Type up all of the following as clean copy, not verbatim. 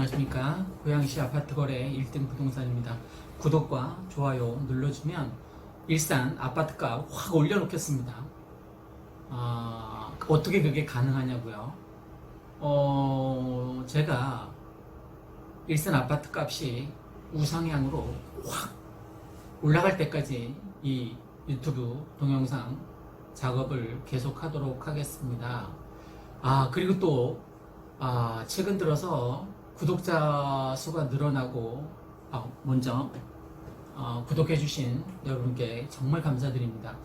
안녕하십니까. 고양시 아파트 거래 1등 부동산입니다. 구독과 좋아요 눌러주면 일산 아파트값 확 올려놓겠습니다. 어떻게 그게 가능하냐고요? 제가 일산 아파트값이 우상향으로 확 올라갈 때까지 이 유튜브 동영상 작업을 계속하도록 하겠습니다. 그리고 또 최근 들어서 구독자 수가 늘어나고 먼저 구독해주신 여러분께 정말 감사드립니다.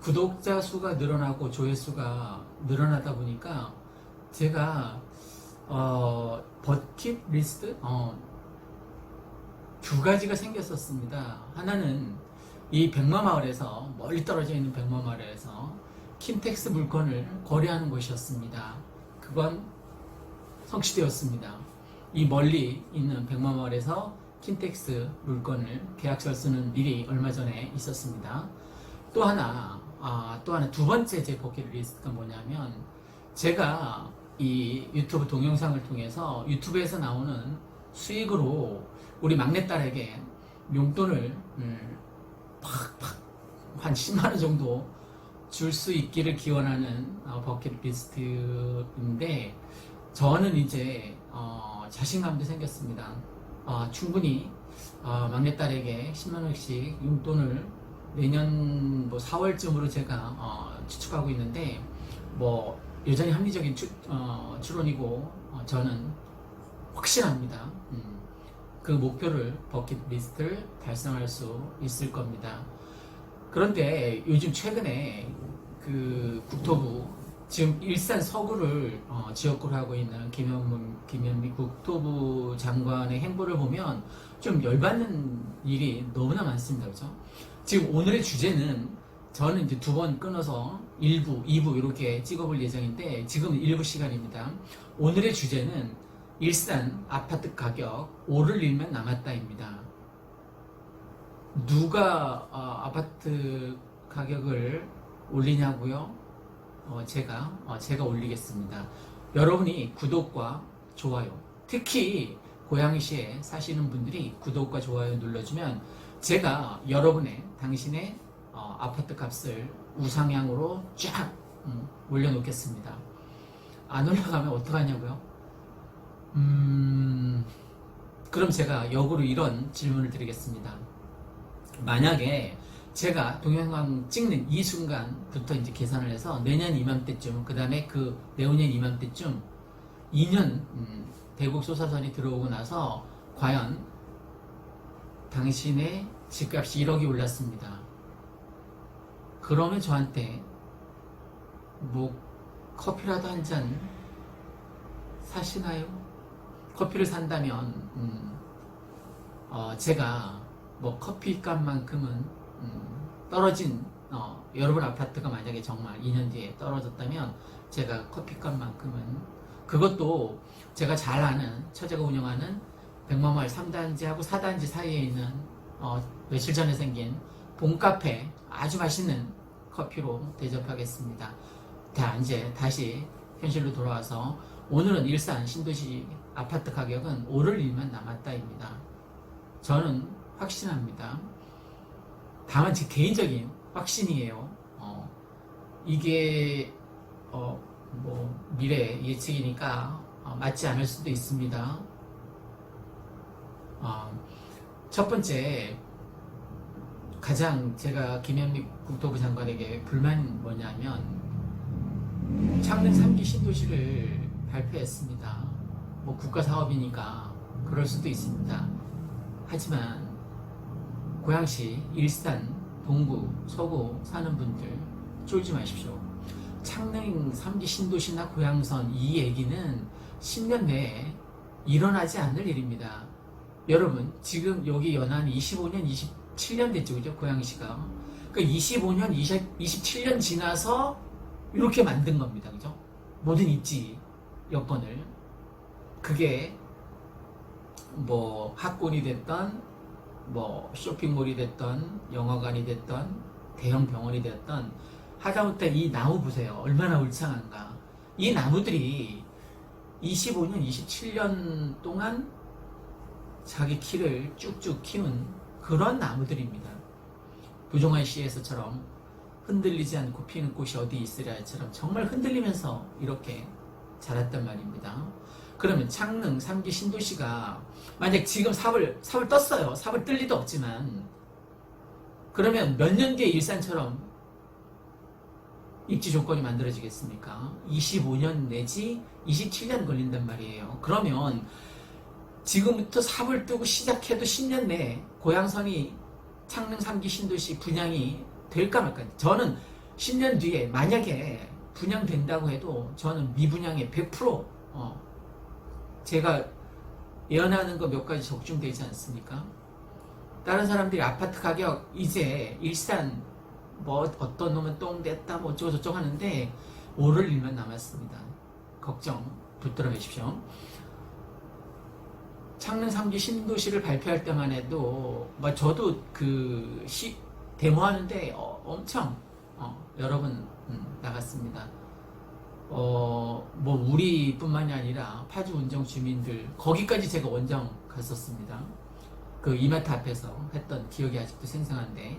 구독자 수가 늘어나고 조회수가 늘어나다 보니까 제가 버킷리스트 두 가지가 생겼었습니다. 하나는 이 백마마을에서 멀리 떨어져 있는 백마마을에서 킨텍스 물건을 거래하는 곳이었습니다. 그건 성취되었습니다. 이 멀리 있는 백마마을에서 킨텍스 물건을 계약서를 쓰는 일이 얼마 전에 있었습니다. 또 하나 두 번째 제 버킷리스트가 뭐냐면, 제가 이 유튜브 동영상을 통해서 유튜브에서 나오는 수익으로 우리 막내딸에게 용돈을 팍팍 한 10만원 정도 줄 수 있기를 기원하는 버킷리스트인데, 저는 이제 자신감도 생겼습니다. 충분히 막내딸에게 10만원씩 용돈을 내년 4월쯤으로 제가 추측하고 있는데, 여전히 합리적인 추론이고 저는 확신합니다. 그 목표를, 버킷리스트를 달성할 수 있을 겁니다. 그런데 요즘 최근에 그 국토부, 지금 일산 서구를 지역구로 하고 있는 김현미 국토부 장관의 행보를 보면 좀 열받는 일이 너무나 많습니다. 그죠? 지금 오늘의 주제는, 저는 이제 두 번 끊어서 1부, 2부 이렇게 찍어볼 예정인데, 지금 1부 시간입니다. 오늘의 주제는 일산 아파트 가격 오를 일만 남았다입니다. 누가 아파트 가격을 올리냐고요? 제가 올리겠습니다. 여러분이 구독과 좋아요, 특히 고양시에 사시는 분들이 구독과 좋아요 눌러주면 제가 당신의 아파트 값을 우상향으로 쫙 올려놓겠습니다. 안 올라가면 어떡하냐고요? 그럼 제가 역으로 이런 질문을 드리겠습니다. 만약에 제가 동영상 찍는 이 순간부터 이제 계산을 해서 내년 이맘때쯤, 그 다음에 그 내후년 이맘때쯤 2년 대북 소사선이 들어오고 나서 과연 당신의 집값이 1억이 올랐습니다. 그러면 저한테 커피라도 한 잔 사시나요? 커피를 산다면 제가 커피값만큼은 떨어진 여러분 아파트가 만약에 정말 2년 뒤에 떨어졌다면 제가 커피값만큼은, 그것도 제가 잘 아는, 처제가 운영하는 백마마을 3단지하고 4단지 사이에 있는 며칠 전에 생긴 봄카페 아주 맛있는 커피로 대접하겠습니다. 이제 다시 현실로 돌아와서, 오늘은 일산 신도시 아파트 가격은 오를 일만 남았다입니다. 저는 확신합니다. 다만 제 개인적인 확신이에요. 이게 미래 예측이니까 맞지 않을 수도 있습니다. 첫 번째, 가장 제가 김현미 국토부 장관에게 불만이 뭐냐면, 창릉 3기 신도시를 발표했습니다. 국가 사업이니까 그럴 수도 있습니다. 하지만 고양시, 일산, 동구, 서구 사는 분들 쫄지 마십시오. 창릉 3기 신도시나 고양선, 이 얘기는 10년 내에 일어나지 않을 일입니다. 여러분, 지금 여기 연한 25년, 27년 됐죠, 그죠? 고양시가. 그러니까 25년, 27년 지나서 이렇게 만든 겁니다, 그죠? 모든 입지 여건을. 그게 학군이 됐던, 쇼핑몰이 됐던, 영화관이 됐던, 대형 병원이 됐던, 하다못해 이 나무 보세요. 얼마나 울창한가. 이 나무들이 25년, 27년 동안 자기 키를 쭉쭉 키운 그런 나무들입니다. 부종환 시에서처럼 흔들리지 않고 피는 꽃이 어디 있으랴처럼 정말 흔들리면서 이렇게 자랐단 말입니다. 그러면 창릉 3기 신도시가 만약 지금 삽을 떴어요. 삽을 뜰 리도 없지만 그러면 몇 년 뒤에 일산처럼 입지 조건이 만들어지겠습니까? 25년 내지 27년 걸린단 말이에요. 그러면 지금부터 삽을 뜨고 시작해도 10년 내에 고향선이 창릉 3기 신도시 분양이 될까 말까. 저는 10년 뒤에 만약에 분양된다고 해도 저는 미분양에 100% 제가 예언하는 거 몇 가지 적중되지 않습니까? 다른 사람들이 아파트 가격 이제 일산 뭐 어떤 놈은 똥 됐다 뭐 어쩌고 저쩌고 하는데 오를 일만 남았습니다. 걱정 붙들어 주십시오. 창릉 3기 신도시를 발표할 때만 해도 뭐 저도 그 데모하는데 엄청 여러 번 나갔습니다. 뭐 우리뿐만이 아니라 파주 운정 주민들 거기까지 제가 원정 갔었습니다. 그 이마트 앞에서 했던 기억이 아직도 생생한데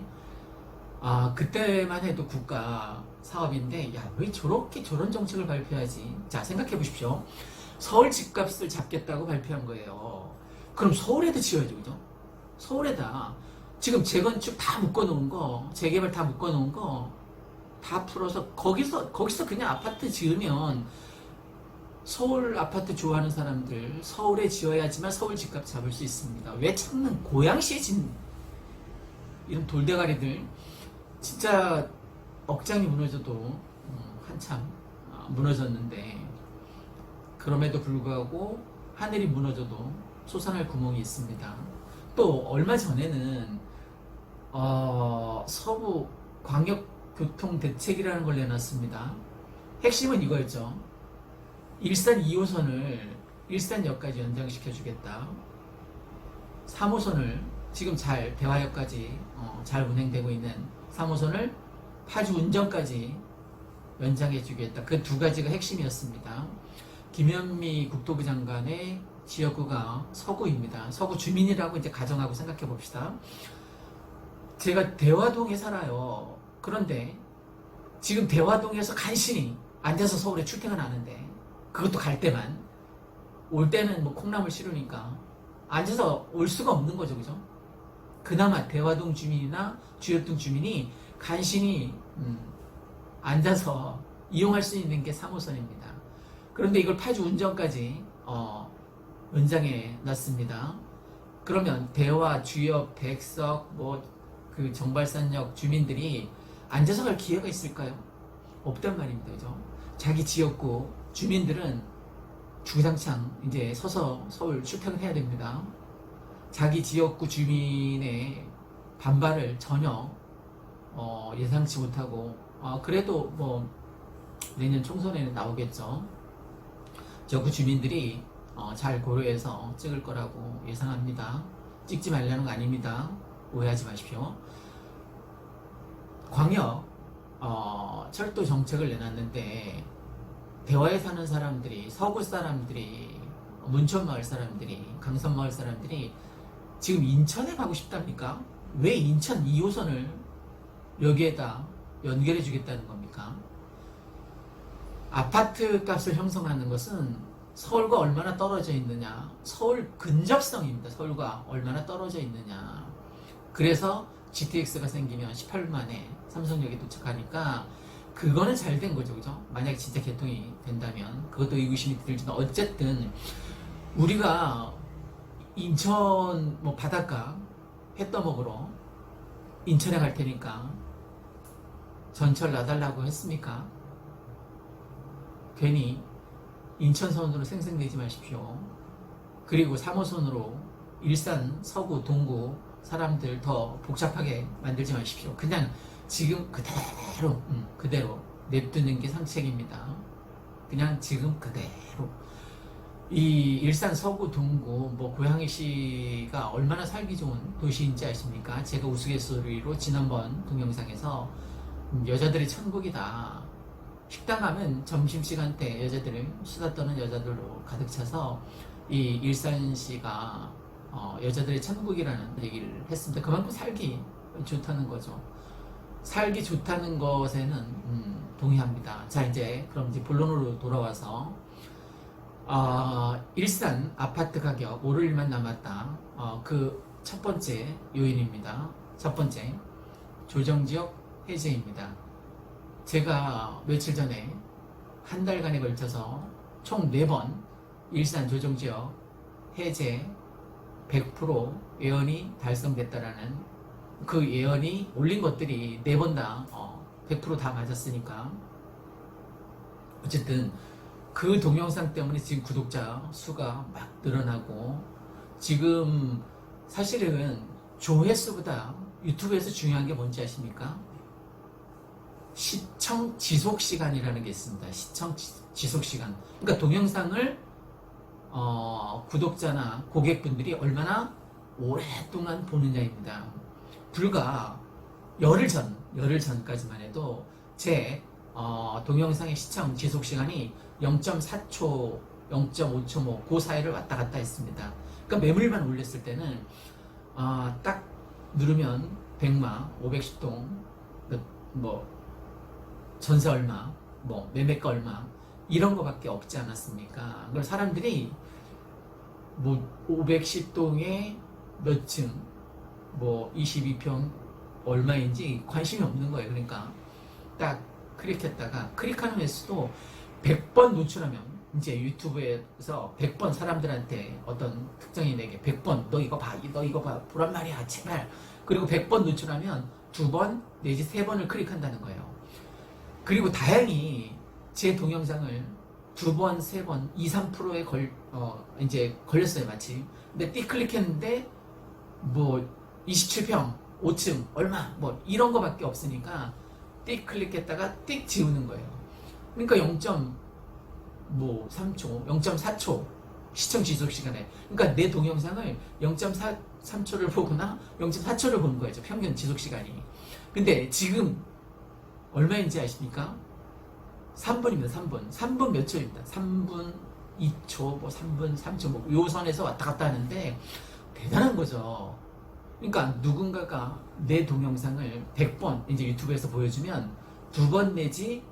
그때만 해도 국가 사업인데 야 왜 저렇게 저런 정책을 발표하지? 자 생각해 보십시오. 서울 집값을 잡겠다고 발표한 거예요. 그럼 서울에도 지어야죠, 그죠? 서울에다 지금 재건축 다 묶어놓은 거, 재개발 다 묶어놓은 거 다 풀어서 거기서 그냥 아파트 지으면 서울 아파트 좋아하는 사람들 서울에 지어야지만 서울 집값 잡을 수 있습니다. 왜 창릉 고양시에 진 이런 돌대가리들 진짜 억장이 무너져도 한참 무너졌는데 그럼에도 불구하고 하늘이 무너져도 솟아날 구멍이 있습니다. 또 얼마 전에는 서부 광역교통대책이라는 걸 내놨습니다. 핵심은 이거였죠. 일산 2호선을 일산역까지 연장시켜주겠다. 3호선을 지금 잘 대화역까지 잘 운행되고 있는 3호선을 파주 운정까지 연장해주겠다. 그 두 가지가 핵심이었습니다. 김현미 국토부 장관의 지역구가 서구입니다. 서구 주민이라고 이제 가정하고 생각해 봅시다. 제가 대화동에 살아요. 그런데 지금 대화동에서 간신히 앉아서 서울에 출퇴근 하는데 그것도 갈 때만 올 때는 뭐 콩나물 싫으니까 앉아서 올 수가 없는 거죠, 그죠? 그나마 대화동 주민이나 주역동 주민이 간신히 앉아서 이용할 수 있는 게 3호선입니다. 그런데 이걸 파주 운정까지 연장해 놨습니다. 그러면 대화, 주역, 백석, 그 정발산역 주민들이 앉아서 갈 기회가 있을까요? 없단 말입니다, 그죠? 자기 지역구 주민들은 주구장창 이제 서서 서울 출퇴근해야 됩니다. 자기 지역구 주민의 반발을 전혀 예상치 못하고 그래도 뭐 내년 총선에는 나오겠죠. 지역구 주민들이 잘 고려해서 찍을 거라고 예상합니다. 찍지 말라는 거 아닙니다. 오해하지 마십시오. 광역 철도 정책을 내놨는데 대화에 사는 사람들이, 서구 사람들이, 문천마을 사람들이, 강선마을 사람들이 지금 인천에 가고 싶답니까? 왜 인천 2호선을 여기에다 연결해 주겠다는 겁니까? 아파트 값을 형성하는 것은 서울과 얼마나 떨어져 있느냐, 서울 근접성입니다. 서울과 얼마나 떨어져 있느냐. 그래서 GTX가 생기면 18분 만에 삼성역에 도착하니까 그거는 잘 된 거죠, 그죠? 만약에 진짜 개통이 된다면 그것도 의구심이 들지만 어쨌든 우리가 인천 바닷가 회 떠먹으러 인천에 갈 테니까 전철 놔달라고 했습니까? 괜히 인천선으로 생생내지 마십시오. 그리고 3호선으로 일산, 서구, 동구 사람들 더 복잡하게 만들지 마십시오. 그냥 지금 그대로 냅두는 게 상책입니다. 그냥 지금 그대로. 이 일산, 서구, 동구, 고양시가 얼마나 살기 좋은 도시인지 아십니까? 제가 우스갯소리로 지난번 동영상에서 여자들이 천국이다. 식당 가면 점심시간 때 여자들을 수다 떠는 여자들로 가득 차서 이 일산시가 여자들의 천국이라는 얘기를 했습니다. 그만큼 살기 좋다는 거죠. 살기 좋다는 것에는 동의합니다. 자, 이제 그럼 이제 본론으로 돌아와서 일산 아파트 가격 오를 일만 남았다. 그 첫 번째 요인입니다. 첫 번째 조정지역 해제입니다. 제가 며칠 전에 한 달간에 걸쳐서 총 4번 일산 조정지역 해제 100% 예언이 달성됐다라는 그 예언이 올린 것들이 4번 다 100% 다 맞았으니까 어쨌든 그 동영상 때문에 지금 구독자 수가 막 늘어나고 지금 사실은 조회수보다 유튜브에서 중요한 게 뭔지 아십니까? 시청 지속 시간이라는 게 있습니다. 시청 지속 시간. 그러니까 동영상을 구독자나 고객분들이 얼마나 오랫동안 보느냐입니다. 불과 열흘 전까지만 해도 제 동영상의 시청 지속 시간이 0.4초, 0.5초 그 사이를 왔다 갔다 했습니다. 그러니까 매물만 올렸을 때는 딱 누르면 100마, 510동, 뭐 전세 얼마, 뭐 매매가 얼마 이런 거밖에 없지 않았습니까? 그걸 사람들이 뭐 510동에 몇 층, 뭐 22평 얼마인지 관심이 없는 거예요. 그러니까 딱 클릭했다가 클릭하는 횟수도 100번 노출하면 이제 유튜브에서 100번 사람들한테 어떤 특정인에게 100번 너 이거 봐, 너 이거 봐 보란 말이야 제발. 그리고 100번 노출하면 2번 내지 3번을 클릭한다는 거예요. 그리고 다행히 제 동영상을 2번, 3번, 2, 3%에 이제 걸렸어요 마침. 근데 띡 클릭했는데 뭐 27평 5층 얼마 뭐 이런 거밖에 없으니까 띡 클릭했다가 띡 지우는 거예요. 그러니까 0.3초, 0.4초 시청 지속 시간에. 그러니까 내 동영상을 0.3초를 보거나 0.4초를 보는 거예요. 평균 지속 시간이. 근데 지금 얼마인지 아십니까? 3분입니다. 3분 몇 초입니다. 3분 2초, 뭐 3분 3초, 뭐 요 선에서 왔다 갔다 하는데 대단한 거죠. 그러니까 누군가가 내 동영상을 100번 이제 유튜브에서 보여주면 2번 내지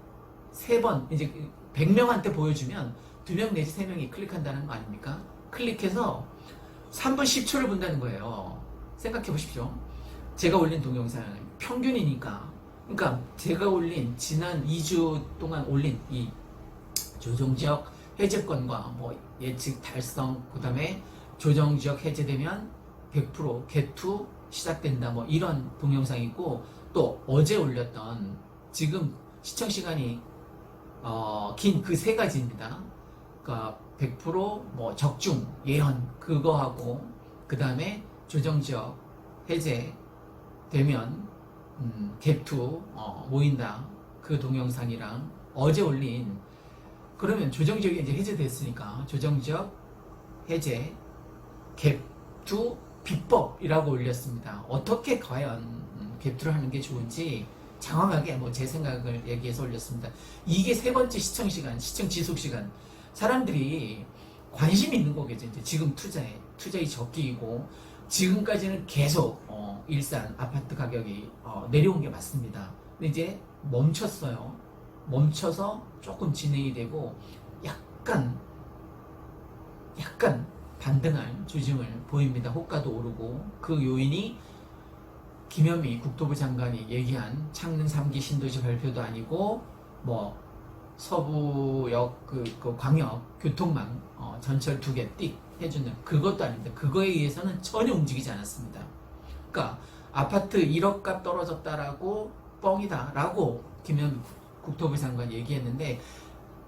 3번 이제 100명한테 보여주면 2명 내지 3명이 클릭한다는 거 아닙니까? 클릭해서 3분 10초를 본다는 거예요. 생각해 보십시오. 제가 올린 동영상 평균이니까, 그러니까 제가 올린 지난 2주 동안 올린 이 조정지역 해제권과 뭐 예측 달성, 그 다음에 조정지역 해제되면 100% 개투 시작된다 뭐 이런 동영상이 있고, 또 어제 올렸던 지금 시청 시간이 긴 그 3가지입니다. 그러니까 100%뭐 적중 예언 그거하고, 그 다음에 조정지역 해제 되면 갭2 모인다 그 동영상이랑 어제 올린, 그러면 조정지역이 이제 해제됐으니까 조정지역 해제 갭2 비법이라고 올렸습니다. 어떻게 과연 갭2를 하는 게 좋은지 장황하게 뭐 제 생각을 얘기해서 올렸습니다. 이게 3번째 시청 시간, 시청 지속 시간. 사람들이 관심이 있는 거겠죠. 이제 지금 투자의 적기이고, 지금까지는 계속 일산 아파트 가격이 내려온 게 맞습니다. 근데 이제 멈췄어요. 멈춰서 조금 진행이 되고 약간 반등할 조짐을 보입니다. 호가도 오르고, 그 요인이 김현미 국토부 장관이 얘기한 창릉 3기 신도시 발표도 아니고, 뭐 서부역 그 광역 교통망 전철 2개 띡 해주는 그것도 아닙니다. 그거에 의해서는 전혀 움직이지 않았습니다. 그러니까 아파트 1억 값 떨어졌다라고 뻥이다 라고 김현미 국토부 장관이 얘기했는데,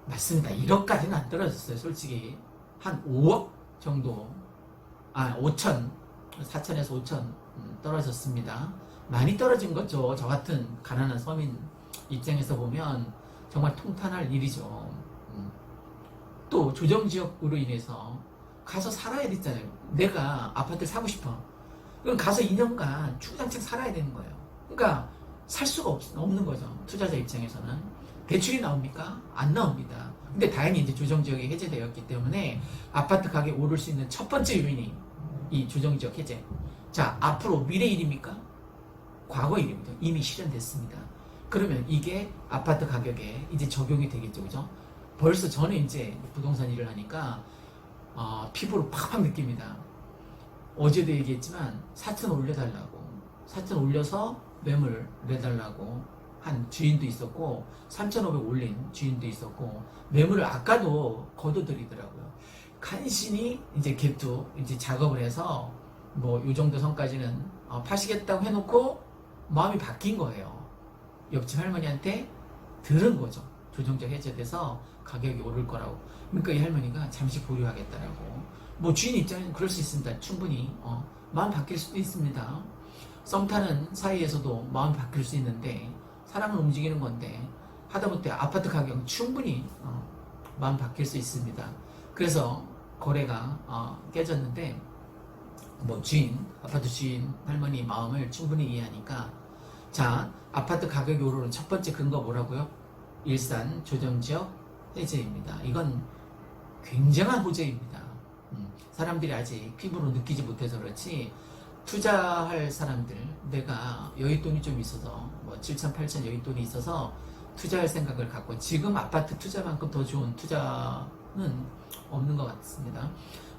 맞습니다. 1억까지는 안 떨어졌어요. 솔직히 한 5억 정도, 5천, 4천에서 5천 떨어졌습니다. 많이 떨어진 거죠. 저 같은 가난한 서민 입장에서 보면 정말 통탄할 일이죠. 또 조정지역으로 인해서 가서 살아야 됐잖아요. 내가 아파트를 사고 싶어. 그럼 가서 2년간 주구장창 살아야 되는 거예요. 그러니까 살 수가 없는 거죠. 투자자 입장에서는. 대출이 나옵니까? 안 나옵니다. 근데 다행히 이제 조정지역이 해제되었기 때문에 아파트 가격이 오를 수 있는 첫 번째 요인이 이 조정지역 해제. 자, 앞으로 미래 일입니까? 과거 일입니다. 이미 실현됐습니다. 그러면 이게 아파트 가격에 이제 적용이 되겠죠, 그죠? 벌써 저는 이제 부동산 일을 하니까 피부로 팍팍 느낍니다. 어제도 얘기했지만 4천 올려달라고, 4천 올려서 매물 내달라고 한 주인도 있었고 3,500 올린 주인도 있었고 매물을 아까도 거둬들이더라고요. 간신히 이제 갭투 이제 작업을 해서 뭐 요 정도 선까지는 파시겠다고 해놓고 마음이 바뀐 거예요. 옆집 할머니한테 들은 거죠. 조정적 해제돼서 가격이 오를 거라고. 그러니까 이 할머니가 잠시 보류하겠다라고. 뭐 주인 입장에는 그럴 수 있습니다. 충분히 마음 바뀔 수도 있습니다. 썸 타는 사이에서도 마음 바뀔 수 있는데 사람은 움직이는 건데 하다못해 아파트 가격은 충분히 마음 바뀔 수 있습니다. 그래서 거래가 깨졌는데 뭐 주인, 아파트 주인 할머니 마음을 충분히 이해하니까 자, 아파트 가격이 오르는 첫 번째 근거 뭐라고요? 일산 조정지역 해제입니다. 이건 굉장한 호재입니다. 사람들이 아직 피부로 느끼지 못해서 그렇지 투자할 사람들, 내가 여윳돈이 좀 있어서 뭐 7천, 8천 여윳돈이 있어서 투자할 생각을 갖고 지금 아파트 투자만큼 더 좋은 투자는 없는 것 같습니다.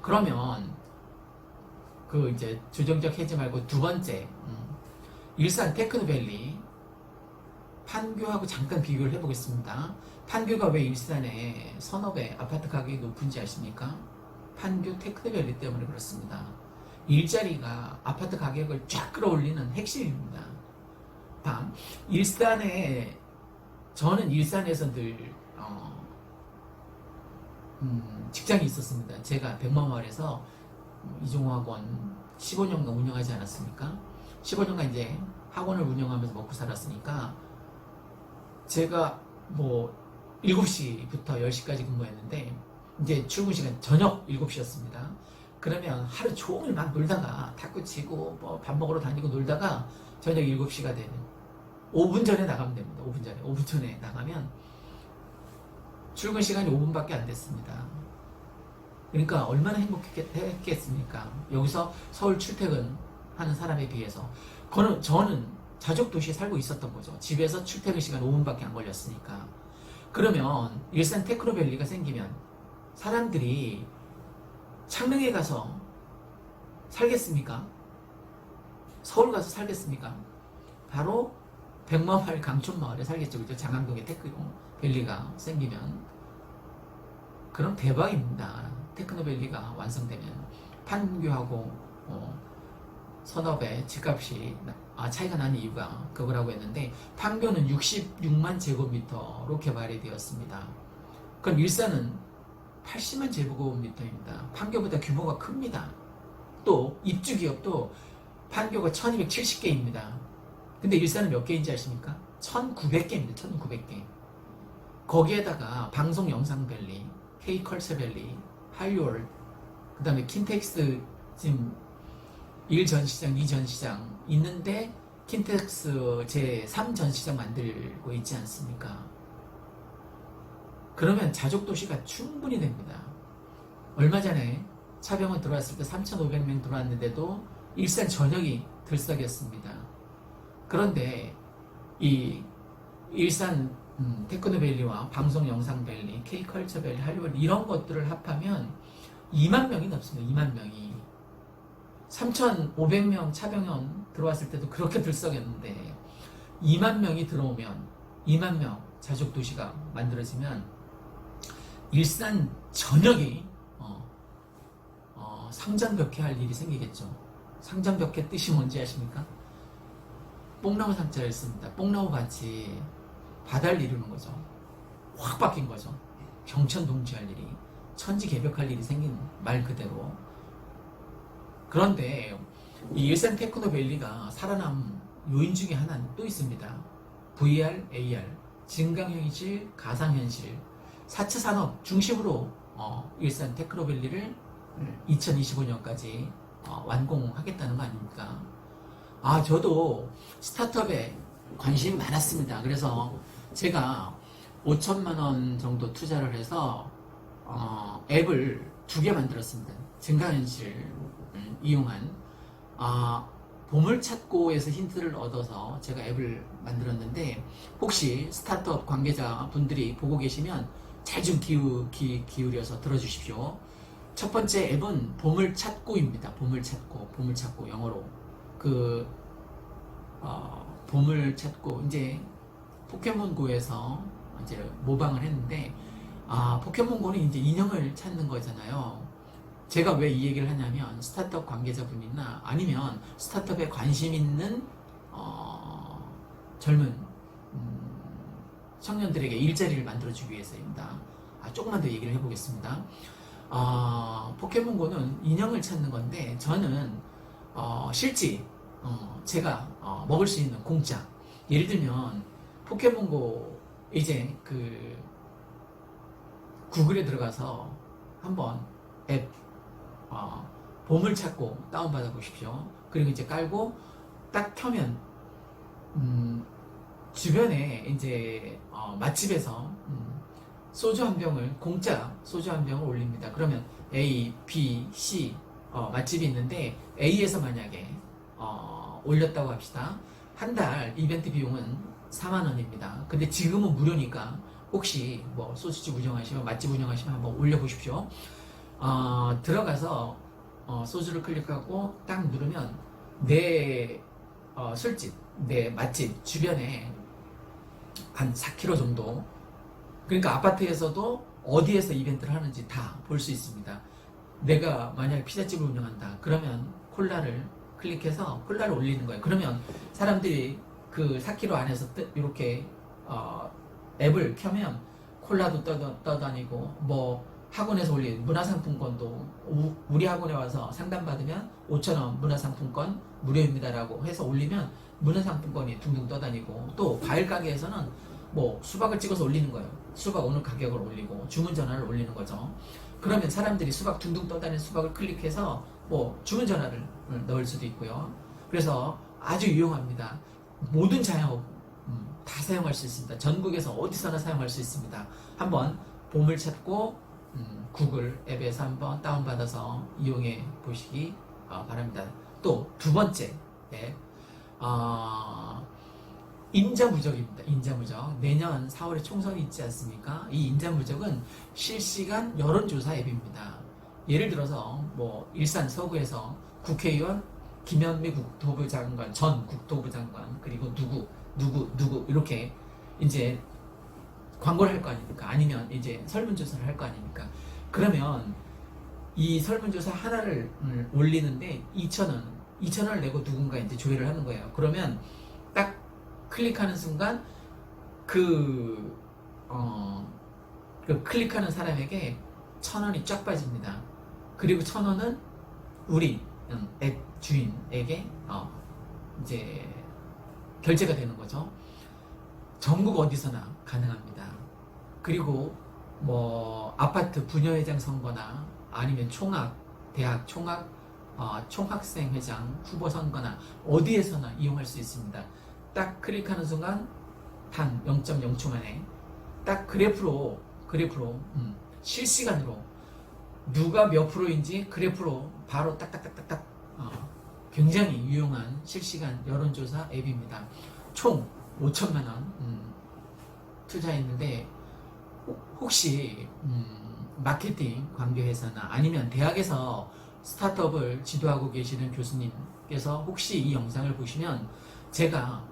그러면 그 이제 조정적 해제 말고 두 번째 일산 테크노밸리 판교하고 잠깐 비교를 해보겠습니다. 판교가 왜 일산에 선업의 아파트 가격이 높은지 아십니까? 판교 테크노밸리 때문에 그렇습니다. 일자리가 아파트 가격을 쫙 끌어올리는 핵심입니다. 다음, 일산에 저는 일산에서 늘 직장이 있었습니다. 제가 백마마을에서 이종학원 15년간 운영하지 않았습니까? 15년간 이제 학원을 운영하면서 먹고 살았으니까 제가 뭐 7시부터 10시까지 근무했는데 이제 출근 시간 저녁 7시였습니다. 그러면 하루 종일 막 놀다가 탁구 치고 뭐 밥 먹으러 다니고 놀다가 저녁 7시가 되는 5분 전에 나가면 됩니다. 5분 전에 나가면 출근 시간이 5분밖에 안 됐습니다. 그러니까 얼마나 행복했겠습니까? 여기서 서울 출퇴근하는 사람에 비해서 저는 자족 도시에 살고 있었던 거죠. 집에서 출퇴근 시간 5분밖에 안 걸렸으니까. 그러면 일산 테크노밸리가 생기면 사람들이 창릉에 가서 살겠습니까? 서울 가서 살겠습니까? 바로 백마마을 강촌마을에 살겠죠. 그죠? 장안동에 테크노밸리가 생기면 그럼 대박입니다. 테크노밸리가 완성되면 판교하고 선업의 집값이 차이가 나는 이유가 그거라고 했는데 판교는 66만 제곱미터로 개발이 되었습니다. 그럼 일산은 80만 제곱미터입니다. 판교보다 규모가 큽니다. 또 입주기업도 판교가 1270개입니다. 근데 일산은 몇 개인지 아십니까? 1900개입니다. 1900개. 거기에다가 방송영상밸리, K컬처밸리, 할리월드, 그 다음에 킨텍스 지금 1전시장, 2전시장 있는데 킨텍스 제3전시장 만들고 있지 않습니까? 그러면 자족도시가 충분히 됩니다. 얼마 전에 차병원 들어왔을 때 3,500명 들어왔는데도 일산 전역이 들썩였습니다. 그런데 이 일산 테크노밸리와 방송영상밸리, K컬처밸리, 할리월드 이런 것들을 합하면 2만 명이 넘습니다. 2만 명이. 3,500명 차병원 들어왔을 때도 그렇게 들썩였는데 2만 명이 들어오면 2만 명 자족도시가 만들어지면 일산 전역이 상장벽해할 일이 생기겠죠. 상장벽해 뜻이 뭔지 아십니까? 뽕나무 상자를 씁니다. 뽕나무 밭이 바다를 이루는 거죠. 확 바뀐 거죠. 경천동지할 일이, 천지개벽할 일이 생긴 말 그대로. 그런데 이 일산 테크노밸리가 살아남은 요인 중에 하나는 또 있습니다. VR, AR, 증강현실, 가상현실, 4차 산업 중심으로 일산 테크노밸리를 2025년까지 완공하겠다는 거 아닙니까? 저도 스타트업에 관심이 많았습니다. 그래서 제가 5천만 원 정도 투자를 해서 앱을 2개 만들었습니다. 증강현실 이용한 보물찾고에서 힌트를 얻어서 제가 앱을 만들었는데, 혹시 스타트업 관계자분들이 보고 계시면 잘 좀 기울여서 들어주십시오. 첫 번째 앱은 보물찾고입니다. 보물찾고 영어로 보물찾고, 이제 포켓몬고에서 이제 모방을 했는데, 포켓몬고는 이제 인형을 찾는 거잖아요. 제가 왜 이 얘기를 하냐면, 스타트업 관계자분이나 아니면 스타트업에 관심 있는 젊은 청년들에게 일자리를 만들어주기 위해서입니다. 조금만 더 얘기를 해보겠습니다. 포켓몬고는 인형을 찾는 건데, 저는 실제 제가 먹을 수 있는 공짜, 예를 들면 포켓몬고 이제 구글에 들어가서 한번 앱 보물찾고 다운받아 보십시오. 그리고 이제 깔고 딱 켜면 주변에 이제 맛집에서 소주 한 병을, 공짜 소주 한 병을 올립니다. 그러면 A, B, C 맛집이 있는데, A에서 만약에 올렸다고 합시다. 한 달 이벤트 비용은 4만원입니다. 근데 지금은 무료니까 혹시 뭐 소주집 운영하시면, 맛집 운영하시면 한번 올려보십시오. 들어가서 소주를 클릭하고 딱 누르면 내 술집, 내 맛집 주변에 한 4km 정도, 그러니까 아파트에서도 어디에서 이벤트를 하는지 다 볼 수 있습니다. 내가 만약에 피자집을 운영한다 그러면 콜라를 클릭해서 콜라를 올리는 거예요. 그러면 사람들이 그 4km 안에서 이렇게 앱을 켜면 콜라도 떠다니고, 뭐 학원에서 올린 문화상품권도, 우리 학원에 와서 상담받으면 5,000원 문화상품권 무료입니다라고 해서 올리면 문화상품권이 둥둥 떠다니고, 또 과일 가게에서는 뭐 수박을 찍어서 올리는 거예요. 수박 오늘 가격을 올리고 주문 전화를 올리는 거죠. 그러면 사람들이 수박 둥둥 떠다니는 수박을 클릭해서 뭐 주문 전화를 넣을 수도 있고요. 그래서 아주 유용합니다. 모든 자영업 다 사용할 수 있습니다. 전국에서 어디서나 사용할 수 있습니다. 한번 보물찾고 구글 앱에서 한번 다운받아서 이용해 보시기 바랍니다. 또 두 번째 앱, 인자무적입니다. 인자무적. 내년 4월에 총선이 있지 않습니까? 이 인자무적은 실시간 여론조사 앱입니다. 예를 들어서 뭐 일산 서구에서 국회의원 김현미 국토부 장관, 전 국토부 장관, 그리고 누구 이렇게 이제 광고를 할 거 아닙니까? 아니면 이제 설문조사를 할 거 아닙니까? 그러면 이 설문조사 하나를 올리는데 2,000원을 내고 누군가 이제 조회를 하는 거예요. 그러면 딱 클릭하는 순간 그 클릭하는 사람에게 1,000원이 쫙 빠집니다. 그리고 1,000원은 우리 앱 주인에게 이제 결제가 되는 거죠. 전국 어디서나 가능합니다. 그리고 뭐 아파트 부녀회장 선거나 아니면 대학 총학생 회장 후보 선거나 어디에서나 이용할 수 있습니다. 딱 클릭하는 순간 단 0.0초 만에 딱 그래프로 실시간으로 누가 몇 프로인지 그래프로 바로 딱딱딱딱딱 굉장히 유용한 실시간 여론조사 앱입니다. 총 5천만원 투자했는데, 혹시 마케팅 관계회사나 아니면 대학에서 스타트업을 지도하고 계시는 교수님께서 혹시 이 영상을 보시면 제가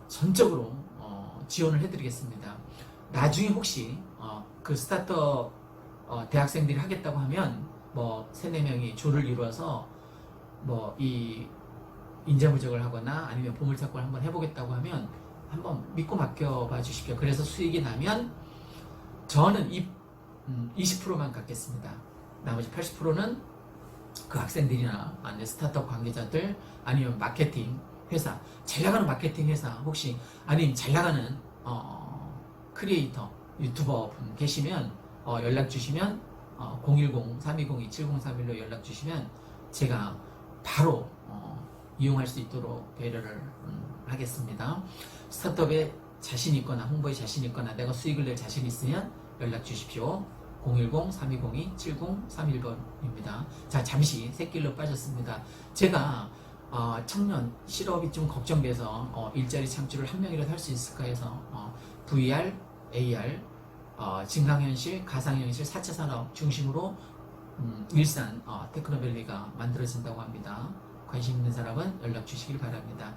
전적으로 지원을 해드리겠습니다. 나중에 혹시 그 스타트업 대학생들이 하겠다고 하면 뭐 3-4명이 조를 이루어서 뭐 이 인자무적을 하거나 아니면 보물찾기를 한번 해보겠다고 하면 한번 믿고 맡겨봐 주십시오. 그래서 수익이 나면 저는 20%만 갖겠습니다. 나머지 80%는 그 학생들이나 아니면 스타트업 관계자들 아니면 마케팅 회사, 잘 나가는 마케팅 회사 혹시 아니면 잘 나가는 크리에이터 유튜버 분 계시면 연락 주시면 010-3202-7031로 연락 주시면 제가 바로 이용할 수 있도록 배려를 하겠습니다. 스타트업에 자신 있거나 홍보에 자신 있거나 내가 수익을 낼 자신 있으면 연락 주십시오. 010-3202-7031번입니다. 자, 잠시 샛길로 빠졌습니다. 제가 청년 실업이 좀 걱정돼서 일자리 창출을 한 명이라도 할 수 있을까 해서 VR, AR, 증강현실, 가상현실 4차 산업 중심으로 일산 테크노밸리가 만들어진다고 합니다. 관심 있는 사람은 연락 주시길 바랍니다.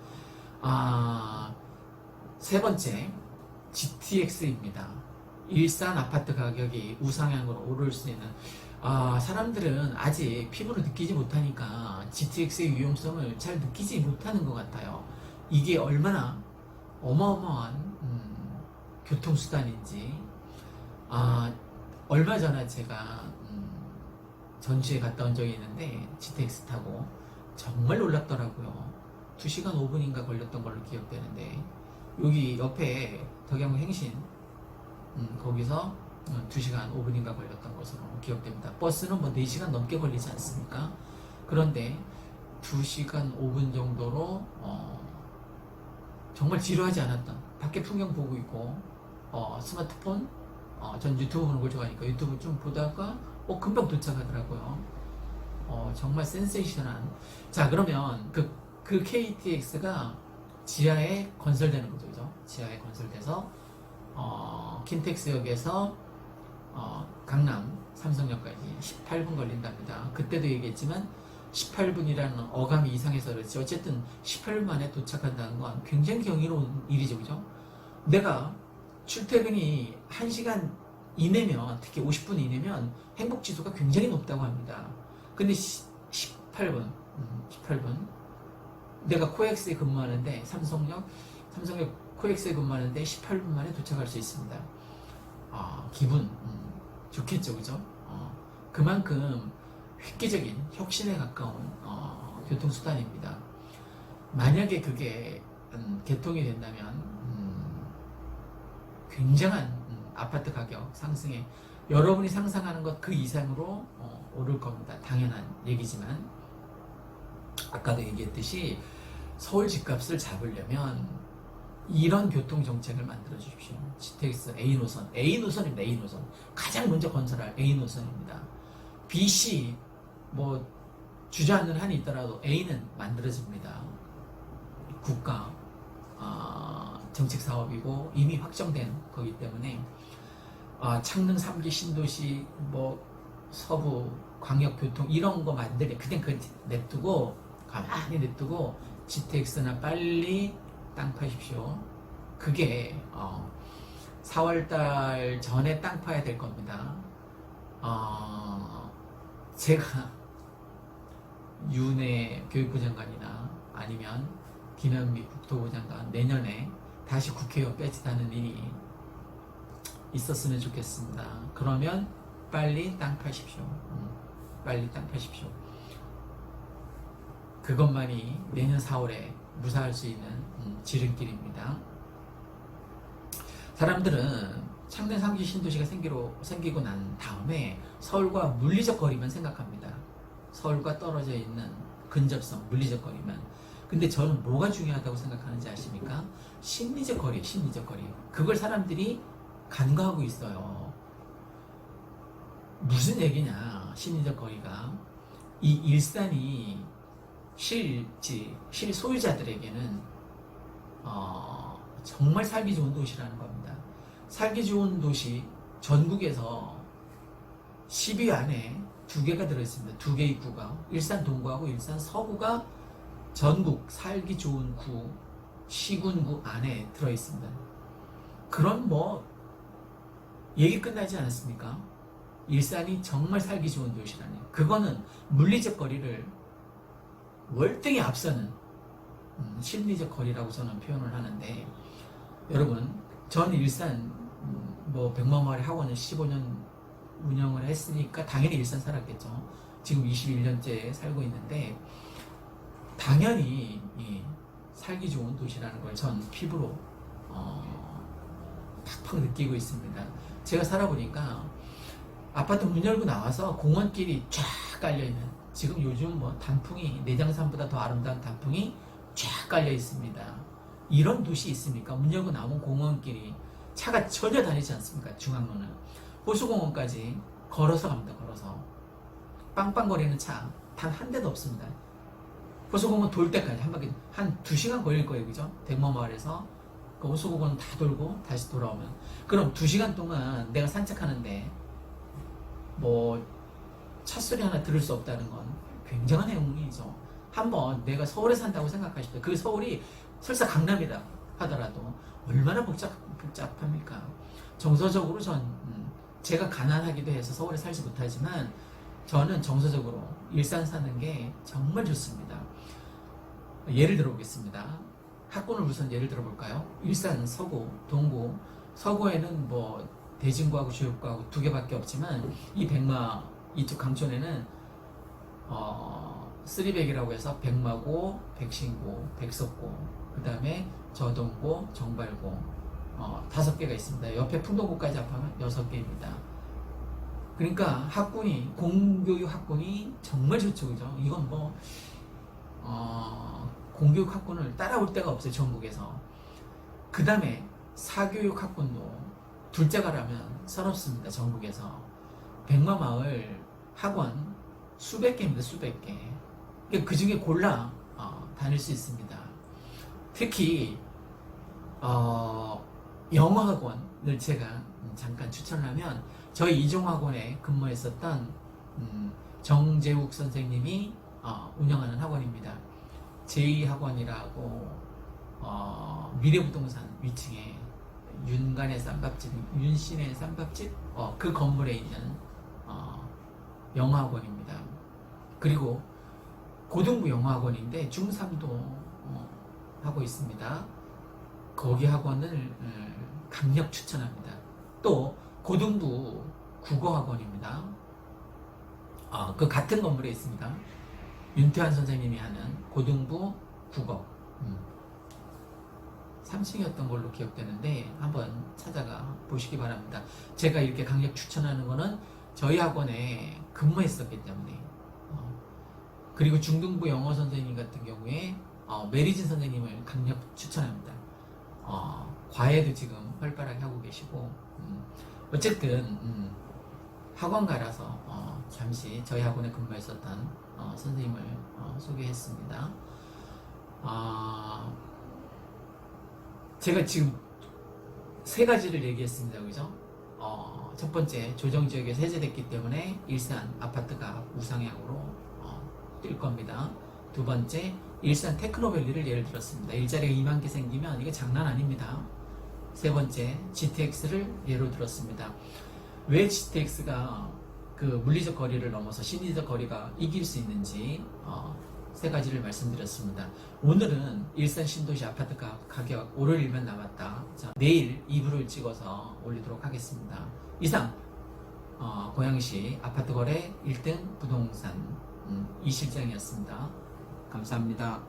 세 번째, GTX입니다. 일산 아파트 가격이 우상향으로 오를 수 있는, 사람들은 아직 피부를 느끼지 못하니까 GTX의 유용성을 잘 느끼지 못하는 것 같아요. 이게 얼마나 어마어마한 교통수단인지. 얼마 전에 제가 전주에 갔다 온 적이 있는데 GTX 타고 정말 놀랍더라고요. 2시간 5분인가 걸렸던 걸로 기억되는데, 여기 옆에 덕양구 행신 거기서 2시간 5분인가 걸렸던 것으로 기억됩니다. 버스는 뭐 4시간 넘게 걸리지 않습니까? 그런데 2시간 5분 정도로 정말 지루하지 않았던, 밖에 풍경 보고 있고 스마트폰, 전 유튜브 보는 걸 좋아하니까 유튜브 좀 보다가 금방 도착하더라고요. 정말 센세이션한. 자, 그러면 그 KTX가 지하에 건설되는 거죠, 그죠? 지하에 건설돼서 킨텍스역에서 강남 삼성역까지 18분 걸린답니다. 그때도 얘기했지만 18분이라는 어감이 이상해서 그렇지, 어쨌든 18분 만에 도착한다는 건 굉장히 경이로운 일이죠, 그죠? 내가 출퇴근이 1시간 이내면, 특히 50분 이내면 행복지수가 굉장히 높다고 합니다. 근데 18분, 내가 코엑스에 근무하는데, 삼성역 코엑스에 근무하는데 18분 만에 도착할 수 있습니다. 기분 좋겠죠, 그죠? 그만큼 획기적인 혁신에 가까운 교통수단입니다. 만약에 그게 개통이 된다면 굉장한 아파트 가격 상승에, 여러분이 상상하는 것 그 이상으로 오를 겁니다. 당연한 얘기지만, 아까도 얘기했듯이 서울 집값을 잡으려면 이런 교통정책을 만들어 주십시오. GTX A노선입니다. A노선. 가장 먼저 건설할 A노선입니다. B, C 뭐 주저앉는 한이 있더라도 A는 만들어집니다. 국가 정책 사업이고 이미 확정된 거기 때문에 창릉 3기 신도시, 뭐 서부 광역교통 이런 거 만들게 그냥 냅두고, 가만히 냅두고 GTX나 빨리 땅 파십시오. 그게 4월달 전에 땅 파야 될 겁니다. 제가 윤해 교육부 장관이나 아니면 김현미 국토부 장관 내년에 다시 국회의원 빼지다는 일이 있었으면 좋겠습니다. 그러면 빨리 땅 파십시오. 빨리 땅 파십시오. 그것만이 내년 4월에 무사할 수 있는 지름길입니다. 사람들은 창릉 3기 신도시가 생기고 난 다음에 서울과 물리적 거리만 생각합니다. 서울과 떨어져 있는 근접성, 물리적 거리만. 근데 저는 뭐가 중요하다고 생각하는지 아십니까? 심리적 거리, 심리적 거리. 그걸 사람들이 간과하고 있어요. 무슨 얘기냐, 심리적 거리가. 이 일산이 실소유자들에게는 정말 살기 좋은 도시라는 겁니다. 살기 좋은 도시, 전국에서 10위 안에 2개가 들어있습니다. 2개의 구가, 일산 동구하고 일산 서구가 전국 살기 좋은 구, 시군구 안에 들어있습니다. 그럼 뭐 얘기 끝나지 않았습니까? 일산이 정말 살기 좋은 도시라네요. 그거는 물리적 거리를 월등히 앞서는 심리적 거리라고 저는 표현을 하는데, 여러분, 전 일산 뭐 백만마리 학원을 15년 운영을 했으니까 당연히 일산 살았겠죠. 지금 21년째 살고 있는데 당연히 살기 좋은 도시라는 걸 전 피부로 팍팍 느끼고 있습니다. 제가 살아보니까 아파트 문 열고 나와서 공원길이 쫙 깔려있는, 지금 요즘 뭐 단풍이, 내장산보다 더 아름다운 단풍이 쫙 깔려 있습니다. 이런 도시 있습니까? 문 열고 나오면 공원길이 차가 전혀 다니지 않습니까? 중앙로는 호수공원까지 걸어서 갑니다. 걸어서. 빵빵거리는 차 단 한 대도 없습니다. 호수공원 돌 때까지 한 바퀴 한 2시간 걸릴 거예요. 그죠? 백마마을에서 그 호수공원 다 돌고 다시 돌아오면, 그럼 2시간 동안 내가 산책하는데 뭐 찻소리 하나 들을 수 없다는 건 굉장한 행운이죠. 한번 내가 서울에 산다고 생각하실 때 그 서울이 설사 강남이다 하더라도 얼마나 복잡합니까? 정서적으로 제가 가난하기도 해서 서울에 살지 못하지만 저는 정서적으로 일산 사는 게 정말 좋습니다. 예를 들어보겠습니다. 학군을 우선 예를 들어볼까요? 일산, 서구, 동구. 서구에는 뭐 대진구하고 주육구하고 2개밖에 없지만 이 백마 이쪽 강촌에는 쓰리백이라고 해서 백마고, 백신고, 백석고, 그 다음에 저동고, 정발고 5개가 있습니다. 옆에 풍동고까지 합하면 6개입니다. 그러니까 학군이, 공교육 학군이 정말 좋죠. 그죠? 이건 뭐 공교육 학군을 따라올 데가 없어요. 전국에서. 그 다음에 사교육 학군도 둘째가라면 서럽습니다. 전국에서. 백마마을 학원 수백 개입니다. 수백 개. 그 중에 골라 다닐 수 있습니다. 특히 영어 학원을 제가 잠깐 추천을 하면 저희 이종학원에 근무했었던 정재욱 선생님이 운영하는 학원입니다. 제2학원이라고 미래부동산 위층에 윤간의 쌈밥집, 윤신의 쌈밥집 그 건물에 있는 영어학원입니다. 그리고 고등부 영어학원인데 중3도 하고 있습니다. 거기 학원을 강력 추천합니다. 또 고등부 국어학원입니다. 그 같은 건물에 있습니다. 윤태환 선생님이 하는 고등부 국어 3층이었던 걸로 기억되는데 한번 찾아가 보시기 바랍니다. 제가 이렇게 강력 추천하는 거는 저희 학원에 근무했었기 때문에. 그리고 중등부 영어 선생님 같은 경우에 메리진 선생님을 강력 추천합니다. 과외도 지금 활발하게 하고 계시고 어쨌든 학원가라서 잠시 저희 학원에 근무했었던 선생님을 소개했습니다. 제가 지금 3가지를 얘기했습니다. 그죠? 첫 번째, 조정지역에서 해제됐기 때문에 일산 아파트가 우상향으로 뛸 겁니다. 두 번째, 일산 테크노밸리를 예를 들었습니다. 일자리가 2만 개 생기면 이게 장난 아닙니다. 세 번째, GTX를 예로 들었습니다. 왜 GTX가 그 물리적 거리를 넘어서 심리적 거리가 이길 수 있는지 3가지를 말씀드렸습니다. 오늘은 일산 신도시 아파트 가격 오를 일만 남았다. 자, 내일 2부를 찍어서 올리도록 하겠습니다. 이상 고양시 아파트 거래 1등 부동산 이 실장이었습니다. 감사합니다.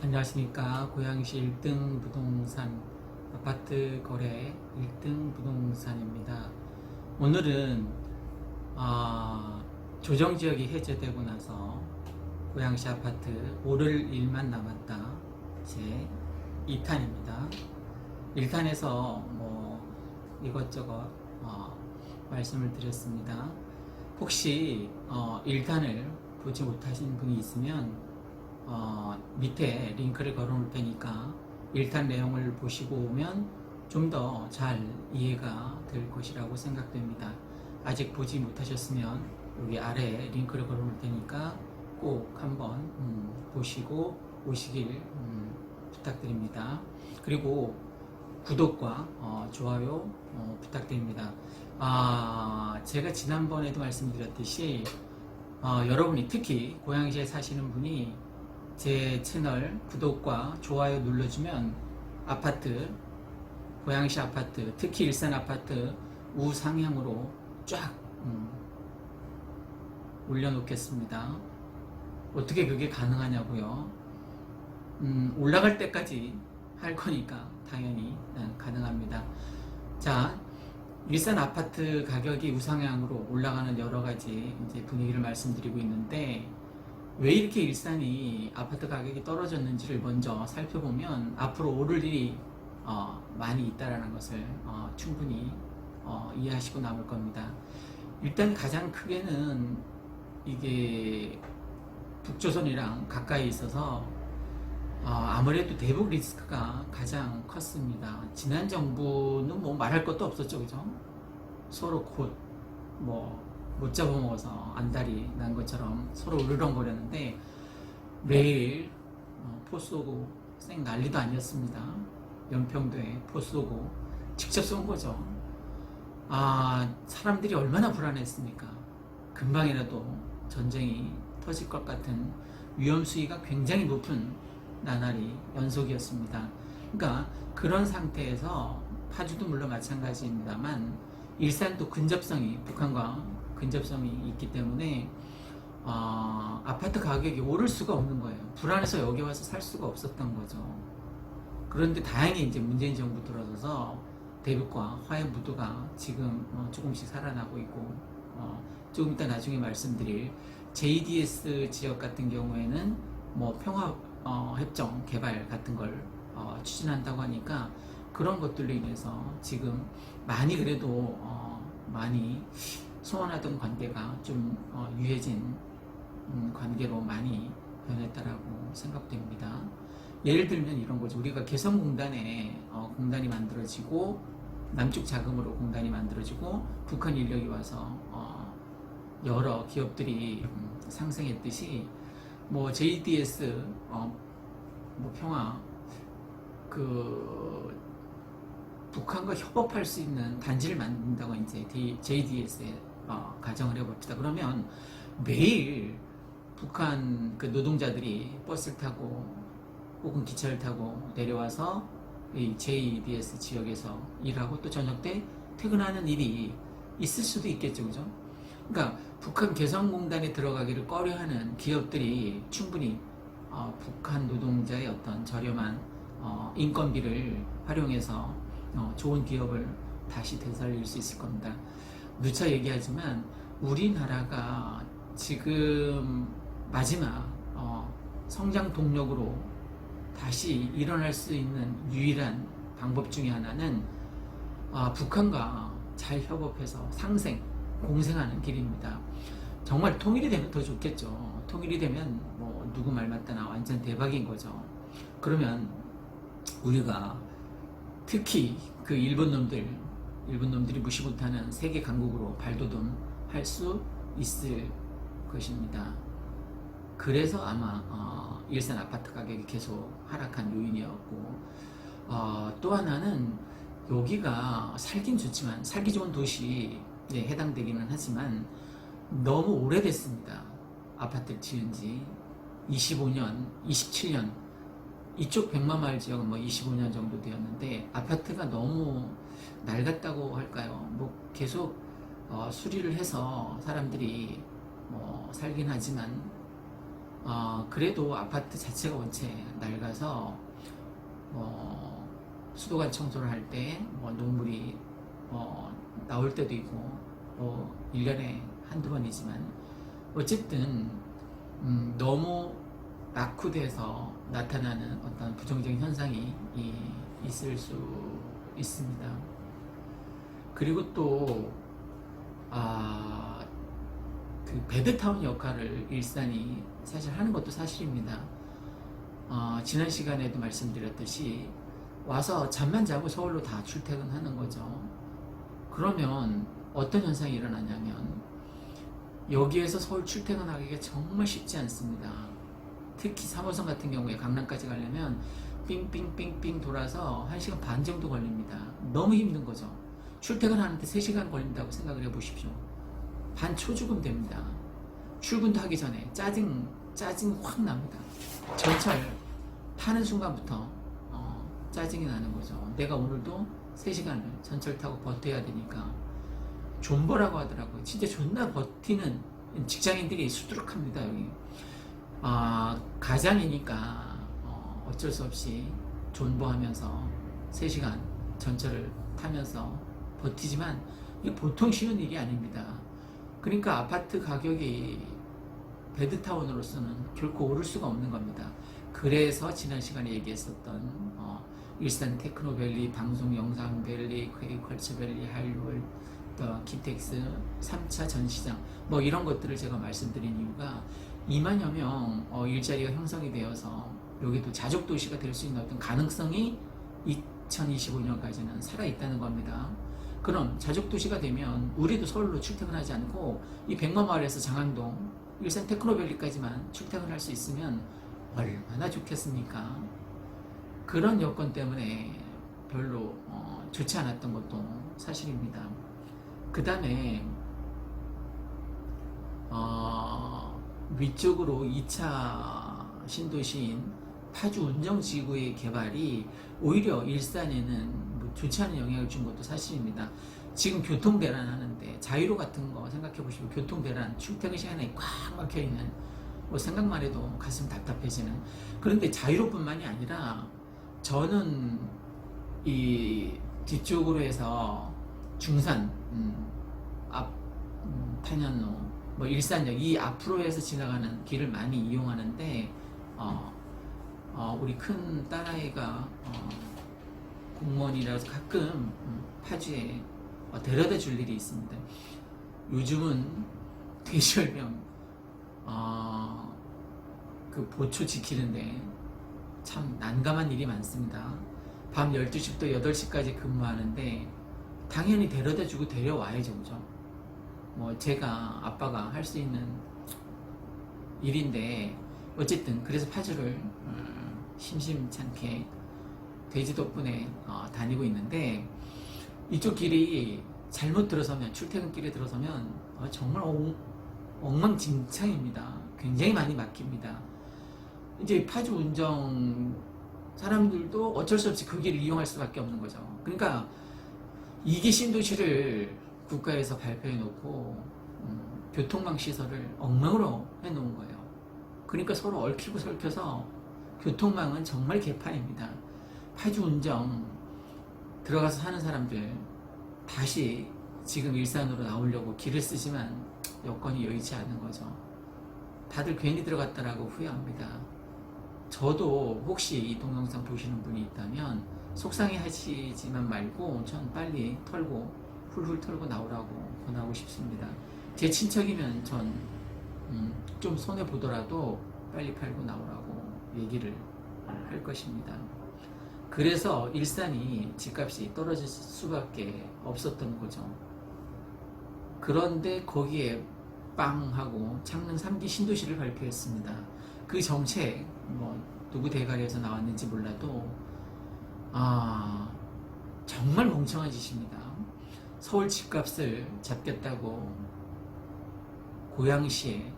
안녕하십니까. 고양시 1등 부동산 아파트 거래 1등 부동산입니다. 오늘은 조정지역이 해제되고 나서 고양시 아파트 오를 일만 남았다 제 2탄입니다. 1탄에서 뭐 이것저것 말씀을 드렸습니다. 혹시 1탄을 보지 못하신 분이 있으면 밑에 링크를 걸어 놓을 테니까 1탄 내용을 보시고 오면 좀 더 잘 이해가 될 것이라고 생각됩니다. 아직 보지 못하셨으면 여기 아래에 링크를 걸어 놓을 테니까 꼭 한번 보시고 오시길 부탁드립니다. 그리고 구독과 좋아요 부탁드립니다. 제가 지난번에도 말씀드렸듯이 여러분이 특히 고양시에 사시는 분이 제 채널 구독과 좋아요 눌러주면 아파트, 고양시 아파트, 특히 일산 아파트 우상향으로 쫙 올려놓겠습니다. 어떻게 그게 가능하냐고요? 올라갈 때까지 할 거니까 당연히 가능합니다. 자, 일산 아파트 가격이 우상향으로 올라가는 여러 가지 이제 분위기를 말씀드리고 있는데, 왜 이렇게 일산이 아파트 가격이 떨어졌는지를 먼저 살펴보면 앞으로 오를 일이 많이 있다라는 것을 충분히 이해하시고 남을 겁니다. 일단 가장 크게는 이게 북조선이랑 가까이 있어서 아무래도 대북 리스크가 가장 컸습니다. 지난 정부는 뭐 말할 것도 없었죠, 그죠? 서로 곧 뭐 못 잡아먹어서 안달이 난 것처럼 서로 으르렁거렸는데 매일 포 쏘고 쌩 난리도 아니었습니다. 연평도에 포 쏘고 직접 쏜 거죠. 사람들이 얼마나 불안했습니까? 금방이라도 전쟁이 터질 것 같은 위험 수위가 굉장히 높은 나날이 연속이었습니다. 그러니까 그런 상태에서 파주도 물론 마찬가지입니다만 일산도 북한과 근접성이 있기 때문에 아파트 가격이 오를 수가 없는 거예요. 불안해서 여기 와서 살 수가 없었던 거죠. 그런데 다행히 이제 문재인 정부 들어서서 대북과 화해 무드가 지금 조금씩 살아나고 있고, 조금 이따 나중에 말씀드릴 JDS 지역 같은 경우에는 뭐 평화 협정 개발 같은 걸 추진한다고 하니까 그런 것들로 인해서 지금 많이 그래도 많이 소원하던 관계가 좀 유해진 관계로 많이 변했다라고 생각됩니다. 예를 들면 이런 거죠. 우리가 개성공단에 공단이 만들어지고 남쪽 자금으로 공단이 만들어지고 북한 인력이 와서 여러 기업들이 상생했듯이 뭐 JDS 뭐 평화 북한과 협업할 수 있는 단지를 만든다고 이제 JDS에 가정을 해봅시다. 그러면 매일 북한 그 노동자들이 버스를 타고 혹은 기차를 타고 내려와서 이 JDS 지역에서 일하고 또 저녁 때 퇴근하는 일이 있을 수도 있겠죠, 그죠? 그러니까 북한 개성공단에 들어가기를 꺼려하는 기업들이 충분히 북한 노동자의 어떤 저렴한 인건비를 활용해서 좋은 기업을 다시 되살릴 수 있을 겁니다. 누차 얘기하지만 우리나라가 지금 마지막 성장 동력으로 다시 일어날 수 있는 유일한 방법 중에 하나는 북한과 잘 협업해서 공생하는 길입니다. 정말 통일이 되면 더 좋겠죠. 통일이 되면 뭐 누구 말 맞다나 완전 대박인 거죠. 그러면 우리가 특히 그 일본 놈들이 무시 못하는 세계 강국으로 발돋움할 수 있을 것입니다. 그래서 아마 일산 아파트 가격이 계속 하락한 요인이었고, 또 하나는 여기가 살긴 좋지만 살기 좋은 도시에 해당되기는 하지만 너무 오래됐습니다. 아파트를 지은 지 25년, 27년, 이쪽 백마마을 지역은 뭐 25년 정도 되었는데 아파트가 너무 낡았다고 할까요? 뭐 계속 수리를 해서 사람들이 뭐 살긴 하지만 그래도 아파트 자체가 원체 낡아서 수도관 청소를 할 때 뭐 녹물이 나올 때도 있고 1년에 한두 번이지만 어쨌든 너무 낙후돼서 나타나는 어떤 부정적인 현상이 있을 수 있습니다. 그리고 또 그 베드타운 역할을 일산이 사실 하는 것도 사실입니다. 지난 시간에도 말씀드렸듯이 와서 잠만 자고 서울로 다 출퇴근하는 거죠. 그러면 어떤 현상이 일어나냐면 여기에서 서울 출퇴근하기가 정말 쉽지 않습니다. 특히 3호선 같은 경우에 강남까지 가려면 삥삥삥삥 돌아서 1시간 반 정도 걸립니다. 너무 힘든 거죠. 출퇴근하는데 3시간 걸린다고 생각을 해보십시오. 반 초죽음 됩니다. 출근도 하기 전에 짜증 확 납니다. 전철 타는 순간부터 짜증이 나는 거죠. 내가 오늘도 3시간을 전철 타고 버텨야 되니까 존버라고 하더라고요. 진짜 존나 버티는 직장인들이 수두룩합니다. 여기 가장이니까 어쩔 수 없이 존버하면서 3시간 전철을 타면서 버티지만 이게 보통 쉬운 일이 아닙니다. 그러니까 아파트 가격이 베드타운으로서는 결코 오를 수가 없는 겁니다. 그래서 지난 시간에 얘기했었던 일산 테크노밸리, 방송 영상밸리, 퀘이컬처밸리, 한류월, 기텍스, 3차 전시장 뭐 이런 것들을 제가 말씀드린 이유가 2만여 명 일자리가 형성이 되어서 여기도 자족도시가 될 수 있는 어떤 가능성이 2025년까지는 살아있다는 겁니다. 그럼 자족도시가 되면 우리도 서울로 출퇴근하지 않고 이 백마마을에서 장항동, 일산 테크노밸리까지만 출퇴근할 수 있으면 얼마나 좋겠습니까? 그런 여건 때문에 별로 좋지 않았던 것도 사실입니다. 그 다음에 위쪽으로 2차 신도시인 파주 운정지구의 개발이 오히려 일산에는 뭐 좋지 않은 영향을 준 것도 사실입니다. 지금 교통대란 하는데 자유로 같은 거 생각해 보시고 교통대란 출퇴근 시간에 꽉 막혀있는 뭐 생각만 해도 가슴 답답해지는. 그런데 자유로뿐만이 아니라 저는 이 뒤쪽으로 해서 중산 앞 탄현로 뭐 일산역 이 앞으로 해서 지나가는 길을 많이 이용하는데 우리 큰 딸아이가 공무원이라서 가끔 파주에 데려다 줄 일이 있습니다. 요즘은 돼지열병 그 보초 지키는데 참 난감한 일이 많습니다. 밤 12시부터 8시까지 근무하는데 당연히 데려다 주고 데려와야죠. 그죠? 뭐 제가 아빠가 할 수 있는 일인데 어쨌든 그래서 파주를 심심찮게 돼지 덕분에 다니고 있는데 이쪽 길이 잘못 들어서면 출퇴근길에 들어서면 정말 엉망진창입니다. 굉장히 많이 막힙니다. 이제 파주 운정 사람들도 어쩔 수 없이 그 길을 이용할 수밖에 없는 거죠. 그러니까 이기 신도시를 국가에서 발표해 놓고 교통망 시설을 엉망으로 해 놓은 거예요. 그러니까 서로 얽히고 설켜서 교통망은 정말 개판입니다. 파주 운정 들어가서 사는 사람들 다시 지금 일산으로 나오려고 길을 쓰지만 여건이 여의치 않은 거죠. 다들 괜히 들어갔다라고 후회합니다. 저도 혹시 이 동영상 보시는 분이 있다면 속상해 하시지만 말고 전 빨리 털고 훌훌 털고 나오라고 권하고 싶습니다. 제 친척이면 전 좀 손해 보더라도 빨리 팔고 나오라고 얘기를 할 것입니다. 그래서 일산이 집값이 떨어질 수밖에 없었던 거죠. 그런데 거기에 빵 하고 창릉 3기 신도시를 발표했습니다. 그 정책 뭐 누구 대가리에서 나왔는지 몰라도 정말 멍청한 짓입니다. 서울 집값을 잡겠다고 고양시에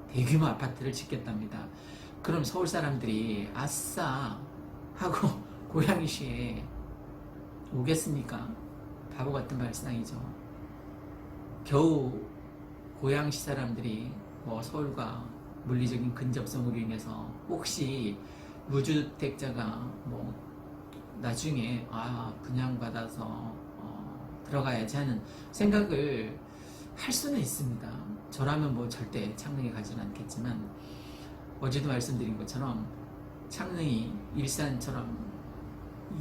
대규모 아파트를 짓겠답니다. 그럼 서울 사람들이 아싸 하고 고양시에 오겠습니까? 바보 같은 발상이죠. 겨우 고양시 사람들이 뭐 서울과 물리적인 근접성으로 인해서 혹시 무주택자가 뭐 나중에 분양받아서 들어가야지 하는 생각을 할 수는 있습니다. 저라면 뭐 절대 창릉에 가지는 않겠지만 어제도 말씀드린 것처럼 창릉이 일산처럼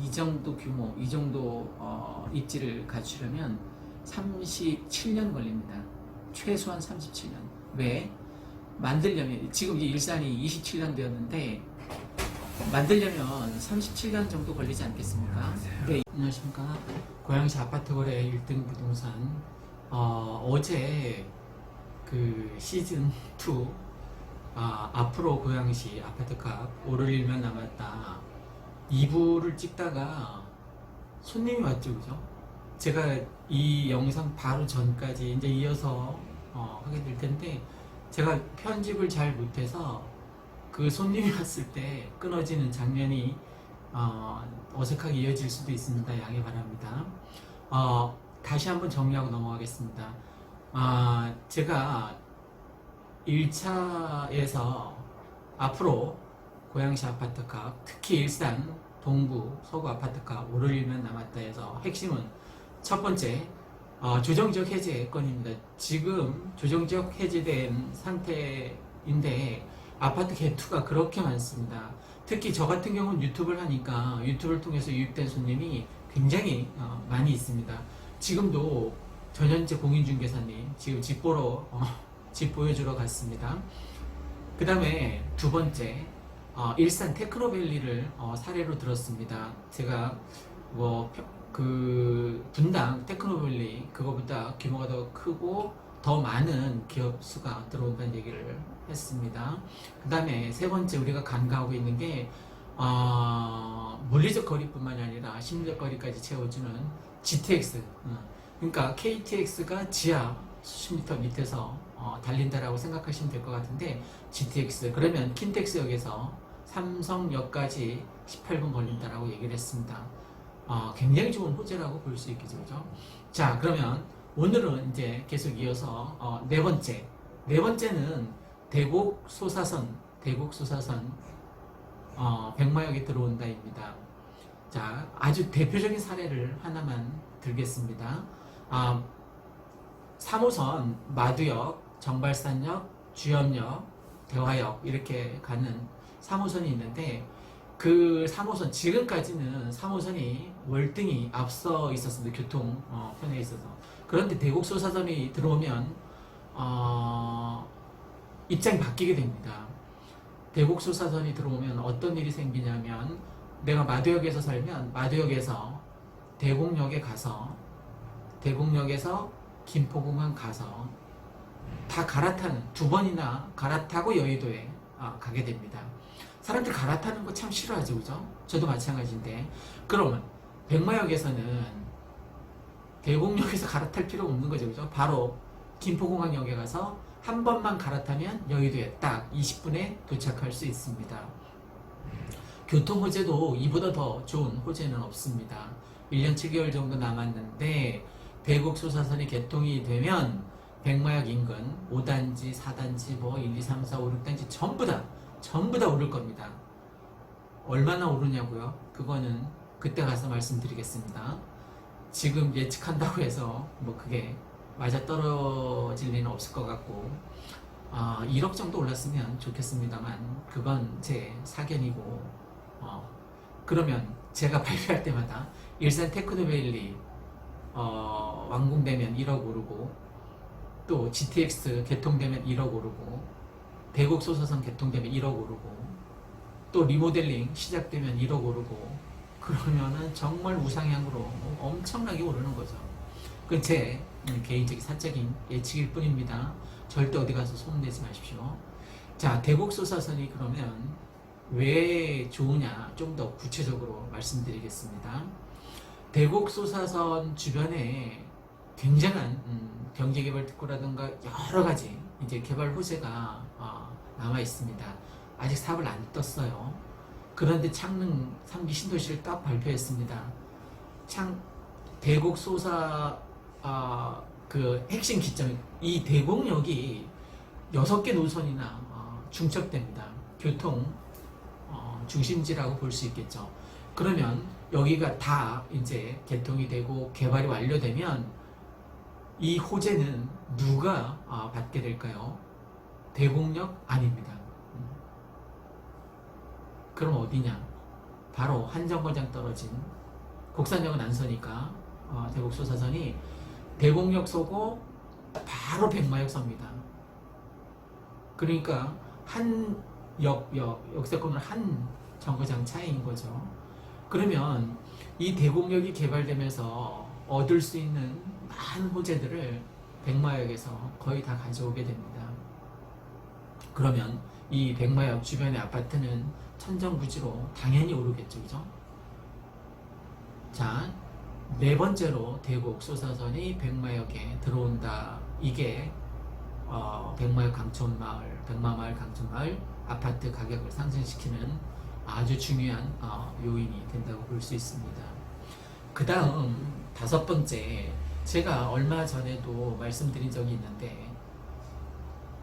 이 정도 규모, 이 정도 입지를 갖추려면 37년 걸립니다. 최소한 37년. 왜? 만들려면 지금 이 일산이 27년 되었는데 만들려면 37년 정도 걸리지 않겠습니까? 네. 안녕하십니까. 고양시 아파트 거래 1등 부동산 어제 그 시즌2 앞으로 고양시 아파트값 오를 일만 남았다 2부를 찍다가 손님이 왔죠. 그죠? 제가 이 영상 바로 전까지 이제 이어서 하게 될 텐데 제가 편집을 잘 못해서 그 손님이 왔을 때 끊어지는 장면이 어색하게 이어질 수도 있습니다. 양해 바랍니다. 다시 한번 정리하고 넘어가겠습니다. 제가 1차에서 앞으로 고양시 아파트 값, 특히 일산 동구, 서구 아파트가 오를 일만 남았다 해서 핵심은 첫 번째, 조정지역 해제 건입니다. 지금 조정지역 해제된 상태인데 아파트 개투가 그렇게 많습니다. 특히 저 같은 경우는 유튜브를 하니까 유튜브를 통해서 유입된 손님이 굉장히 많이 있습니다. 지금도 전현재 공인중개사님 지금 집 보러 집 보여주러 갔습니다. 그 다음에 두 번째, 일산 테크노밸리를 사례로 들었습니다. 제가 그 분당 테크노밸리 그거보다 규모가 더 크고 더 많은 기업 수가 들어온다는 얘기를 했습니다. 그 다음에 세 번째 우리가 간과하고 있는 게 물리적 거리뿐만이 아니라 심리적 거리까지 채워주는 GTX. 그러니까 KTX가 지하 수십 미터 밑에서 달린다라고 생각하시면 될 것 같은데 GTX 그러면 킨텍스역에서 삼성역까지 18분 걸린다라고 얘기를 했습니다. 굉장히 좋은 호재라고 볼 수 있겠죠, 그죠? 자, 그러면 오늘은 이제 계속 이어서 네 번째는 대곡 소사선 백마역에 들어온다입니다. 자, 아주 대표적인 사례를 하나만 들겠습니다. 3호선 마두역, 정발산역, 주염역, 대화역 이렇게 가는 3호선이 있는데 그 3호선 지금까지는 3호선이 월등히 앞서 있었습니다. 교통 편에 있어서. 그런데 대곡 소사선이 들어오면 입장이 바뀌게 됩니다. 대곡 소사선이 들어오면 어떤 일이 생기냐면 내가 마두역에서 살면 마두역에서 대곡역에 가서 대곡역에서 김포공항 가서 다 갈아타는 두 번이나 갈아타고 여의도에 가게 됩니다. 사람들 갈아타는 거 참 싫어하죠, 그죠? 저도 마찬가지인데 그러면 백마역에서는 대곡역에서 갈아탈 필요 없는 거죠, 그죠? 바로 김포공항역에 가서 한 번만 갈아타면 여의도에 딱 20분에 도착할 수 있습니다. 교통 호재도 이보다 더 좋은 호재는 없습니다. 1년 7개월 정도 남았는데 대곡 소사선이 개통이 되면 백마역 인근 5단지, 4단지, 1, 2, 3, 4, 5, 6단지 전부 다 오를 겁니다. 얼마나 오르냐고요? 그거는 그때 가서 말씀드리겠습니다. 지금 예측한다고 해서 그게 맞아 떨어질 리는 없을 것 같고 1억 정도 올랐으면 좋겠습니다만 그건 제 사견이고 그러면 제가 발표할 때마다 일산 테크노밸리 완공되면 1억 오르고 또 GTX 개통되면 1억 오르고 대곡 소사선 개통되면 1억 오르고 또 리모델링 시작되면 1억 오르고 그러면은 정말 우상향으로 엄청나게 오르는 거죠. 그건 제 개인적인 사적인 예측일 뿐입니다. 절대 어디 가서 소문내지 마십시오. 자, 대곡 소사선이 그러면 왜 좋으냐 좀 더 구체적으로 말씀드리겠습니다. 대곡 소사선 주변에 굉장한 경제개발 특구라든가 여러 가지 이제 개발 호재가 남아 있습니다. 아직 사업을 안 떴어요. 그런데 창릉 3기 신도시를 딱 발표했습니다. 대곡 소사 그 핵심 기점 이 대곡역이 6개 노선이나 중첩됩니다. 교통 중심지라고 볼 수 있겠죠. 그러면 여기가 다 이제 개통이 되고 개발이 완료되면 이 호재는 누가 받게 될까요? 대곡역 아닙니다. 그럼 어디냐? 바로 한 정거장 떨어진 곡산역은 안 서니까 대곡 소사선이 대곡역 서고 바로 백마역 섭니다. 그러니까 한 역세권을 한 정거장 차이인 거죠. 그러면 이 대곡역이 개발되면서 얻을 수 있는 많은 호재들을 백마역에서 거의 다 가져오게 됩니다. 그러면 이 백마역 주변의 아파트는 천정부지로 당연히 오르겠죠, 그죠? 자, 네 번째로 대곡 소사선이 백마역에 들어온다. 이게 백마역 강촌마을, 백마마을 강촌마을 아파트 가격을 상승시키는 아주 중요한 요인이 된다고 볼 수 있습니다. 그 다음 다섯 번째, 제가 얼마 전에도 말씀드린 적이 있는데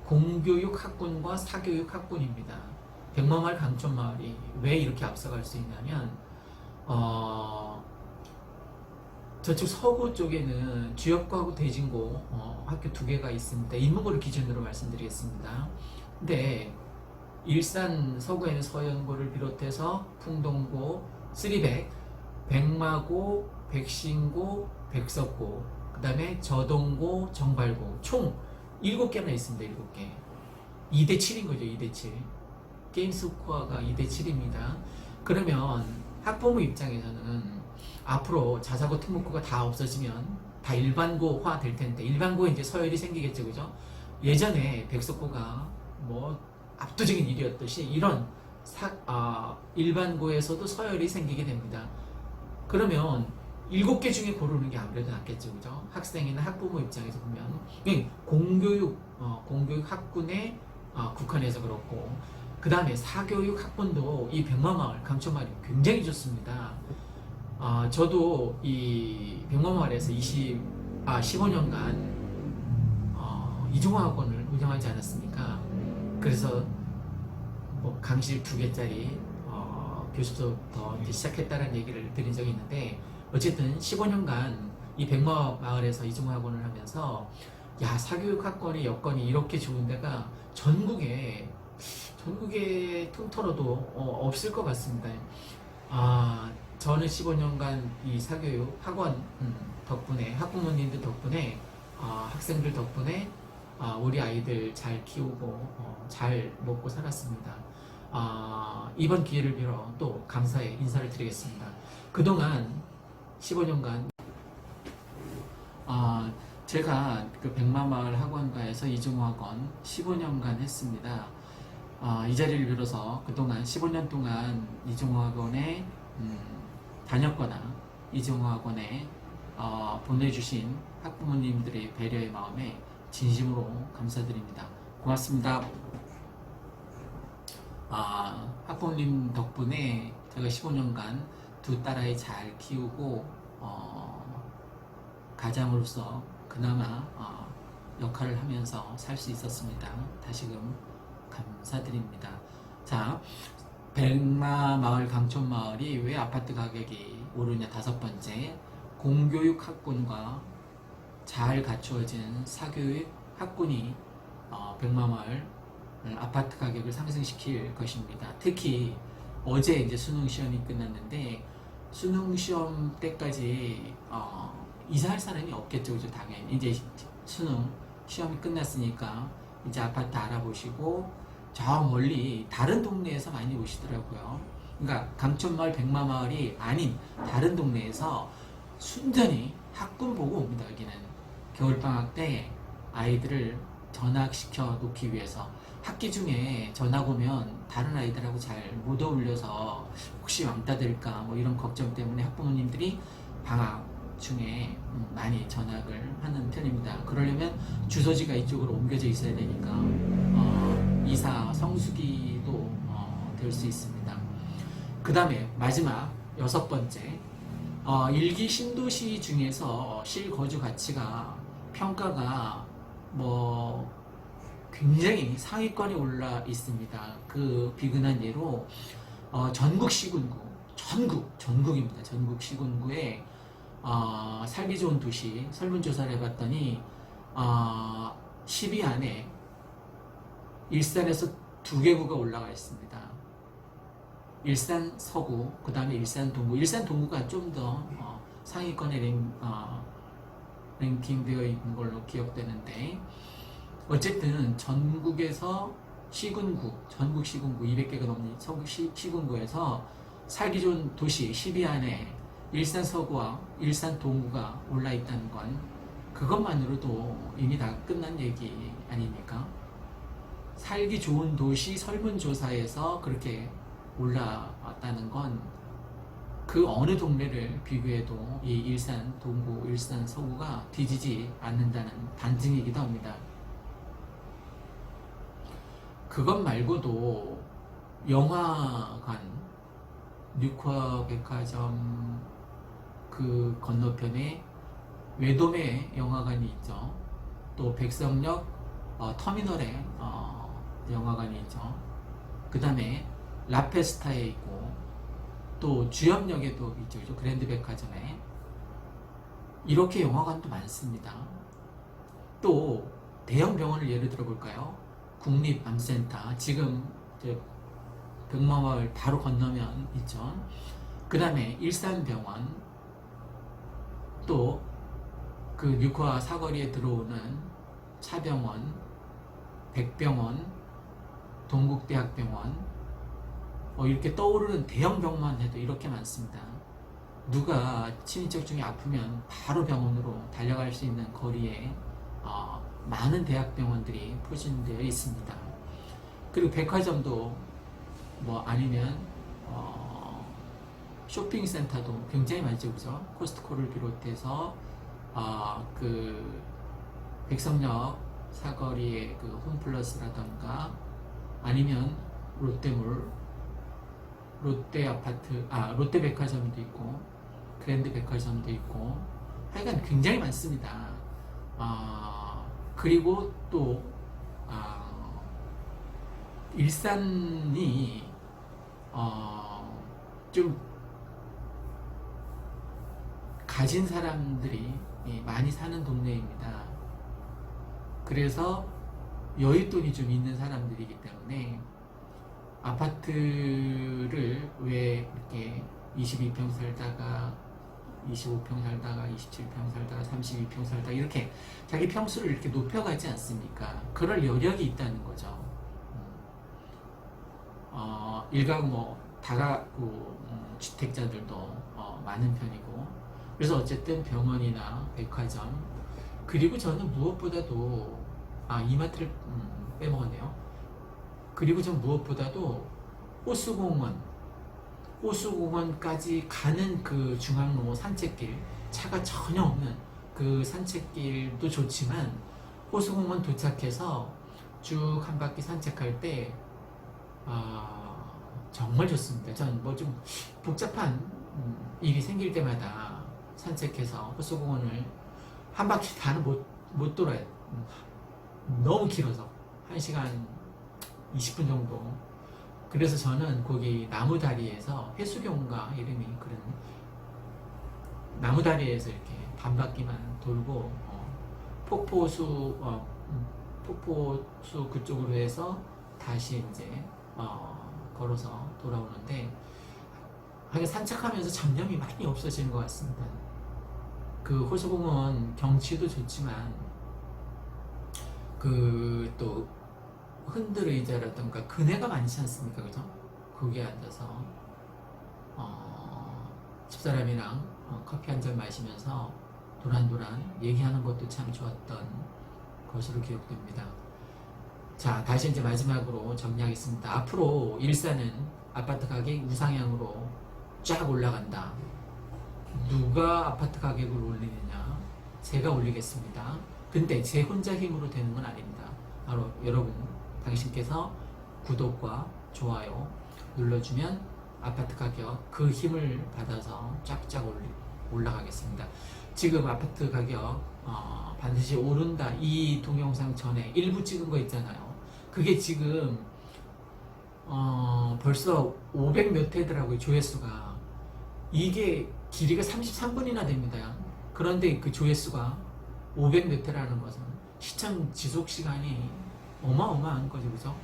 공교육 학군과 사교육 학군입니다. 백마마을 강촌마을이 왜 이렇게 앞서갈 수 있냐면 저쪽 서구 쪽에는 주엽고하고 대진고 학교 두 개가 있습니다. 인문고를 기준으로 말씀드리겠습니다. 근데 일산 서구에는 서연고를 비롯해서 풍동고, 쓰리백, 백마고, 백신고, 백석고, 그 다음에 저동고, 정발고 총 7개나 있습니다. 7개. 2대7인 거죠. 2대7. 게임 스코어가 2대7입니다. 그러면 학부모 입장에서는 앞으로 자사고 특목고가 다 없어지면 다 일반고화 될 텐데, 일반고에 이제 서열이 생기겠죠. 그죠? 예전에 백석고가 뭐 압도적인 일이었듯이 이런 일반고에서도 서열이 생기게 됩니다. 그러면 7개 중에 고르는 게 아무래도 낫겠죠. 그죠? 학생이나 학부모 입장에서 보면 공교육 학군에 국한해서 그렇고, 그 다음에 사교육 학군도 이 백마마을, 감초마을이 굉장히 좋습니다. 저도 이 백마마을에서 15년간 이종화학원을 운영하지 않았습니까? 그래서 뭐 강실 2개짜리 교습소 더 시작했다는 얘기를 드린 적이 있는데, 어쨌든 15년간 이 백마마을에서 이종화학원을 하면서 야, 사교육 학원의 여건이 이렇게 좋은 데가 전국에 통틀어도 없을 것 같습니다. 저는 15년간 이 사교육 학원 덕분에, 학부모님들 덕분에, 학생들 덕분에 우리 아이들 잘 키우고 잘 먹고 살았습니다. 이번 기회를 빌어 또 감사의 인사를 드리겠습니다. 그동안 15년간 제가 그 백마마을 학원가에서 이종학원 15년간 했습니다. 이 자리를 빌어서 그동안 15년 동안 이종학원에 다녔거나 이종학원에 보내주신 학부모님들의 배려의 마음에 진심으로 감사드립니다. 고맙습니다. 학부모님 덕분에 제가 15년간 두 딸아이 잘 키우고 가장으로서 그나마 역할을 하면서 살 수 있었습니다. 다시금 감사드립니다. 자, 백마마을, 강촌마을이 왜 아파트 가격이 오르냐? 5번째, 공교육 학군과 잘 갖추어진 사교육 학군이 백마마을 아파트 가격을 상승시킬 것입니다. 특히 어제 이제 수능 시험이 끝났는데, 수능 시험 때까지 이사할 사람이 없겠죠. 그죠? 당연히 이제 수능 시험이 끝났으니까 이제 아파트 알아보시고 저 멀리 다른 동네에서 많이 오시더라고요. 그러니까 강촌마을, 백마마을이 아닌 다른 동네에서 순전히 학군 보고 옵니다. 여기는 겨울방학 때 아이들을 전학시켜 놓기 위해서. 학기 중에 전학 오면 다른 아이들하고 잘 못 어울려서 혹시 왕따 될까 뭐 이런 걱정 때문에 학부모님들이 방학 중에 많이 전학을 하는 편입니다. 그러려면 주소지가 이쪽으로 옮겨져 있어야 되니까 이사 성수기도 될 수 있습니다. 그 다음에 마지막 6번째, 일기 신도시 중에서 실거주 가치가 평가가 뭐 굉장히 상위권에 올라 있습니다. 그 비근한 예로 전국 시군구, 전국입니다. 전국 시군구에 살기 좋은 도시 설문조사를 해봤더니 10위 안에 일산에서 2개구가 올라가 있습니다. 일산 서구, 그 다음에 일산 동구. 일산 동구가 좀 더 상위권에 랭킹되어 있는 걸로 기억되는데, 어쨌든 전국에서 시군구, 전국 시군구 200개가 넘는 서구 시군구에서 살기 좋은 도시 10위 안에 일산 서구와 일산 동구가 올라 있다는 건 그것만으로도 이미 다 끝난 얘기 아닙니까? 살기 좋은 도시 설문조사에서 그렇게 올라왔다는 건 그 어느 동네를 비교해도 이 일산 동구, 일산 서구가 뒤지지 않는다는 반증이기도 합니다. 그것 말고도 영화관, 뉴커 백화점 그 건너편에 외돔에 영화관이 있죠. 또 백석역 터미널에 영화관이 있죠. 그 다음에 라페스타에 있고, 또 주염역에도 있죠. 그죠? 그랜드 백화점에. 이렇게 영화관도 많습니다. 또 대형 병원을 예를 들어 볼까요? 국립암센터, 지금 백마마을 바로 건너면 있죠. 그 다음에 일산병원, 또 그 뉴커와 사거리에 들어오는 차병원, 백병원, 동국대학병원, 이렇게 떠오르는 대형 병원만 해도 이렇게 많습니다. 누가 친인척 중에 아프면 바로 병원으로 달려갈 수 있는 거리에 많은 대학병원들이 포진되어 있습니다. 그리고 백화점도 뭐 아니면 쇼핑센터도 굉장히 많죠, 그죠? 코스트코를 비롯해서 그 백석역 사거리의 그 홈플러스라던가 아니면 롯데몰, 롯데아파트, 롯데백화점도 있고 그랜드백화점도 있고 하여간 굉장히 많습니다. 그리고 또 일산이 좀 가진 사람들이 많이 사는 동네입니다. 그래서 여윳돈이 좀 있는 사람들이기 때문에 아파트를 왜 이렇게 22평 살다가 25평 살다가 27평 살다가 32평 살다가 이렇게 자기 평수를 이렇게 높여가지 않습니까? 그럴 여력이 있다는 거죠. 일가구 뭐 다가구 주택자들도 많은 편이고, 그래서 어쨌든 병원이나 백화점, 그리고 저는 무엇보다도 이마트를 빼먹었네요. 그리고 전 무엇보다도 호수공원까지 가는 그 중앙로 산책길, 차가 전혀 없는 그 산책길도 좋지만 호수공원 도착해서 쭉 한 바퀴 산책할 때 정말 좋습니다. 전 뭐 좀 복잡한 일이 생길 때마다 산책해서 호수공원을 한 바퀴 다는 못 돌아요. 너무 길어서 1시간 20분 정도. 그래서 저는 거기 나무다리에서, 해수경가 이름이 그런 나무다리에서 이렇게 반바퀴만 돌고 폭포수 그쪽으로 해서 다시 이제 걸어서 돌아오는데, 하긴 산책하면서 잡념이 많이 없어지는 것 같습니다. 그 호수공원 경치도 좋지만 그 또 흔들 의자라든가 그네가 많지 않습니까, 그죠? 거기에 앉아서 집사람이랑 커피 한 잔 마시면서 도란도란 얘기하는 것도 참 좋았던 것으로 기억됩니다. 자, 다시 이제 마지막으로 정리하겠습니다. 앞으로 일산은 아파트 가격이 우상향으로 쫙 올라간다. 누가 아파트 가격을 올리느냐? 제가 올리겠습니다. 근데 제 혼자 힘으로 되는 건 아닙니다. 바로 여러분, 당신께서 구독과 좋아요 눌러주면 아파트 가격 그 힘을 받아서 쫙쫙 올라가겠습니다. 지금 아파트 가격 반드시 오른다, 이 동영상 전에 일부 찍은 거 있잖아요. 그게 지금 벌써 500 몇 회더라고요, 조회수가. 이게 길이가 33분이나 됩니다. 그런데 그 조회수가 500 몇 회라는 것은 시청 지속 시간이 어마어마한 거죠, 그죠?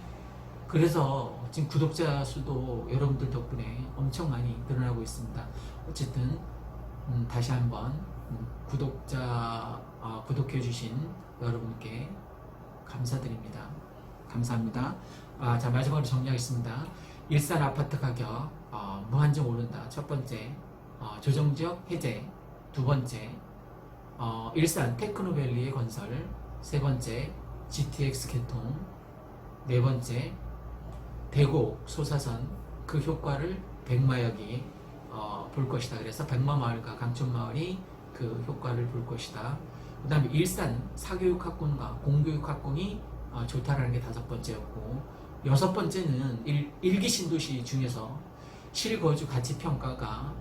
그래서 지금 구독자 수도 여러분들 덕분에 엄청 많이 늘어나고 있습니다. 어쨌든 다시 한번 구독해주신 여러분께 감사드립니다. 감사합니다. 자, 마지막으로 정리하겠습니다. 일산 아파트 가격 무한정 오른다. 첫 번째, 조정지역 해제. 두 번째, 일산 테크노밸리의 건설. 세 번째, GTX 개통. 네 번째, 대곡 소사선 그 효과를 백마역이 볼 것이다. 그래서 백마마을과 강촌마을이 그 효과를 볼 것이다. 그 다음에 일산 사교육학군과 공교육학군이 좋다라는 게 다섯 번째였고, 여섯 번째는 일기 신도시 중에서 실거주 가치 평가가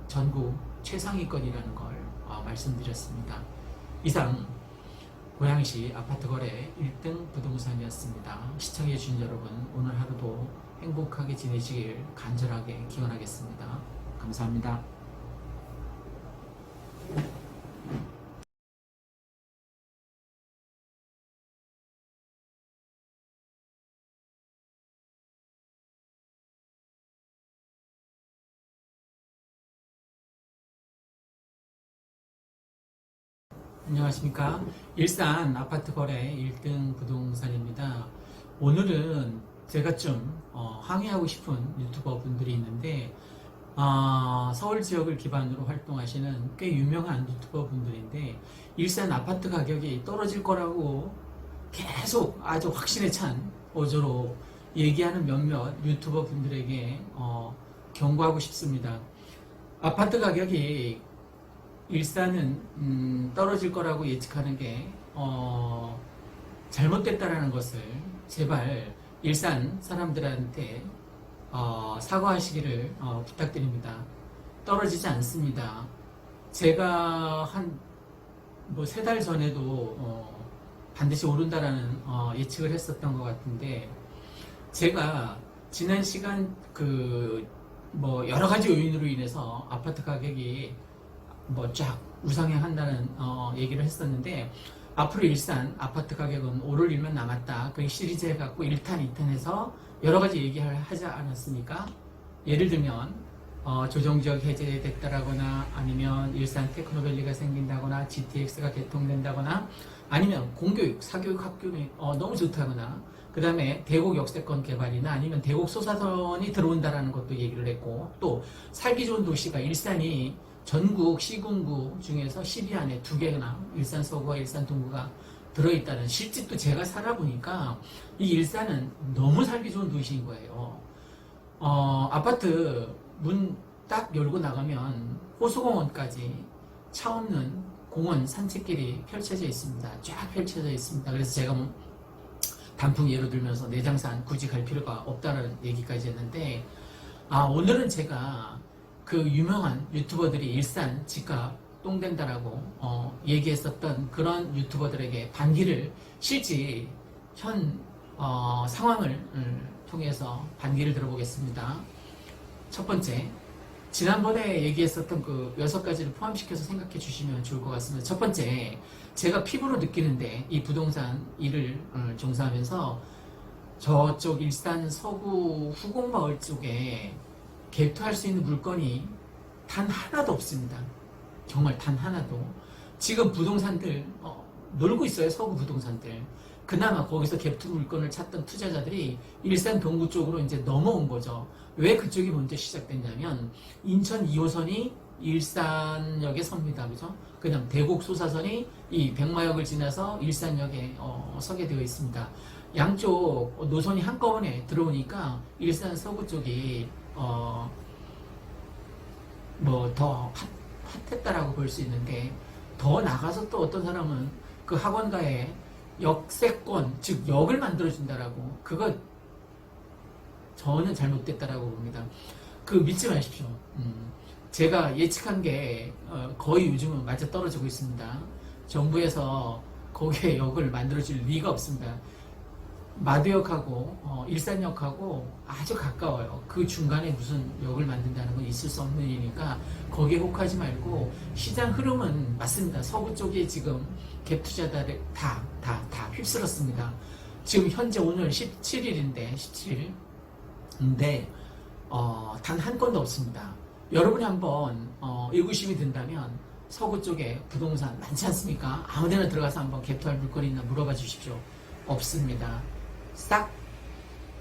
전국 최상위권이라는 걸 말씀드렸습니다. 이상 고양시 아파트 거래 1등 부동산이었습니다. 시청해주신 여러분, 오늘 하루도 행복하게 지내시길 간절하게 기원하겠습니다. 감사합니다. 안녕하십니까. 일산 아파트 거래 1등 부동산입니다. 오늘은 제가 좀 항의하고 싶은 유튜버 분들이 있는데, 서울 지역을 기반으로 활동하시는 꽤 유명한 유튜버 분들인데, 일산 아파트 가격이 떨어질 거라고 계속 아주 확신에 찬 어조로 얘기하는 몇몇 유튜버 분들에게 경고하고 싶습니다. 아파트 가격이 일산은 떨어질 거라고 예측하는 게 잘못됐다라는 것을 제발 일산 사람들한테 사과하시기를 부탁드립니다. 떨어지지 않습니다. 제가 한 뭐 3달 전에도 반드시 오른다라는 예측을 했었던 것 같은데, 제가 지난 시간 뭐 여러 가지 요인으로 인해서 아파트 가격이 뭐 쫙 우상향한다는 얘기를 했었는데, 앞으로 일산 아파트 가격은 오를 일만 남았다. 그 시리즈 해갖고 1탄, 2탄 해서 여러 가지 얘기를 하지 않았습니까? 예를 들면 조정지역 해제됐다라거나, 아니면 일산 테크노밸리가 생긴다거나, GTX가 개통된다거나, 아니면 공교육, 사교육 학교는 너무 좋다거나, 그 다음에 대곡 역세권 개발이나 아니면 대곡 소사선이 들어온다라는 것도 얘기를 했고, 또 살기 좋은 도시가 일산이 전국 시군구 중에서 10위 안에 2개나 일산 서구와 일산 동구가 들어있다는, 실제로 제가 살아보니까 이 일산은 너무 살기 좋은 도시인 거예요. 아파트 문 딱 열고 나가면 호수공원까지 차 없는 공원 산책길이 펼쳐져 있습니다. 쫙 펼쳐져 있습니다. 그래서 제가 뭐 단풍 예로 들면서 내장산 굳이 갈 필요가 없다는 얘기까지 했는데, 오늘은 제가 그 유명한 유튜버들이 일산 집값 똥된다라고 얘기했었던 그런 유튜버들에게 반기를, 실제 현 상황을 통해서 반기를 들어보겠습니다. 첫 번째, 지난번에 얘기했었던 그 6가지를 포함시켜서 생각해 주시면 좋을 것 같습니다. 첫 번째, 제가 피부로 느끼는데, 이 부동산 일을 종사하면서 저쪽 일산 서구 후곡마을 쪽에 개토할 수 있는 물건이 단 하나도 없습니다. 정말 단 하나도. 지금 부동산들 놀고 있어요. 서구 부동산들. 그나마 거기서 갭투 물건을 찾던 투자자들이 일산 동구 쪽으로 이제 넘어온 거죠. 왜 그쪽이 먼저 시작됐냐면, 인천 2호선이 일산역에 섭니다. 그죠? 그냥 대곡 소사선이 이 백마역을 지나서 일산역에 서게 되어 있습니다. 양쪽 노선이 한꺼번에 들어오니까 일산 서구 쪽이 뭐 더 핫했다라고 볼 수 있는데, 더 나가서 또 어떤 사람은 그 학원가에 역세권, 즉 역을 만들어준다라고, 그거 저는 잘못됐다라고 봅니다. 그 믿지 마십시오. 제가 예측한 게 거의 요즘은 맞아 떨어지고 있습니다. 정부에서 거기에 역을 만들어줄 리가 없습니다. 마두역하고 일산역하고 아주 가까워요. 그 중간에 무슨 역을 만든다는 건 있을 수 없는 일이니까 거기에 혹하지 말고, 시장 흐름은 맞습니다. 서구 쪽에 지금 갭 투자자들 다 휩쓸었습니다. 지금 현재 오늘 17일인데 17일 근데 단 한 건도 없습니다. 여러분이 한번 의구심이 든다면 서구 쪽에 부동산 많지 않습니까? 아무데나 들어가서 한번 갭투할 물건이 있나 물어봐 주십시오. 없습니다.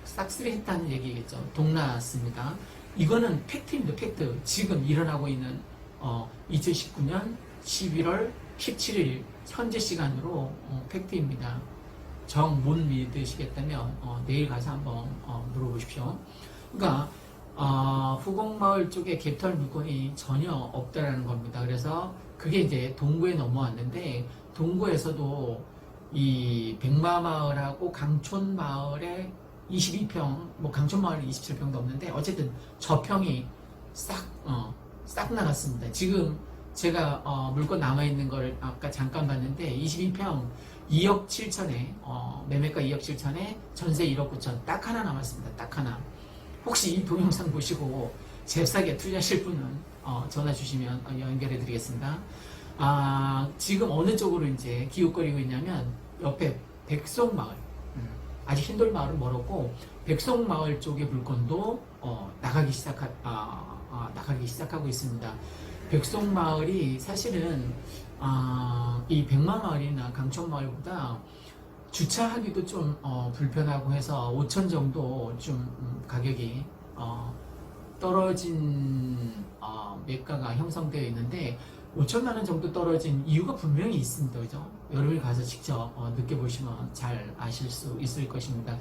싹쓸이 했다는 얘기겠죠. 동났습니다. 이거는 팩트입니다. 팩트. 지금 일어나고 있는 2019년 11월 17일 현재 시간으로 팩트입니다. 정 못 믿으시겠다면 내일 가서 한번 물어보십시오. 그러니까 후곡마을 쪽에 갭털 물건이 전혀 없다라는 겁니다. 그래서 그게 이제 동구에 넘어왔는데, 동구에서도 이 백마마을하고 강촌마을에 22평, 뭐 강촌마을에 27평도 없는데, 어쨌든 저평이 싹 나갔습니다. 지금 제가 물건 남아있는 걸 아까 잠깐 봤는데 22평 2억 7천에 매매가 2억 7천에 전세 1억 9천 딱 하나 남았습니다. 딱 하나. 혹시 이 동영상 보시고 잽싸게 투자하실 분은 전화 주시면 연결해 드리겠습니다. 지금 어느 쪽으로 이제 기웃거리고 있냐면 옆에 백송마을, 아직 흰돌 마을은 멀었고 백송마을 쪽의 물건도 나가기 시작하고 있습니다. 백송마을이 사실은 이 백마마을이나 강촌마을보다 주차하기도 좀 불편하고 해서 5천 정도 좀 가격이 떨어진 매가가 형성되어 있는데 5천만 원 정도 떨어진 이유가 분명히 있습니다. 그죠? 여러분이 가서 직접 느껴보시면 잘 아실 수 있을 것입니다.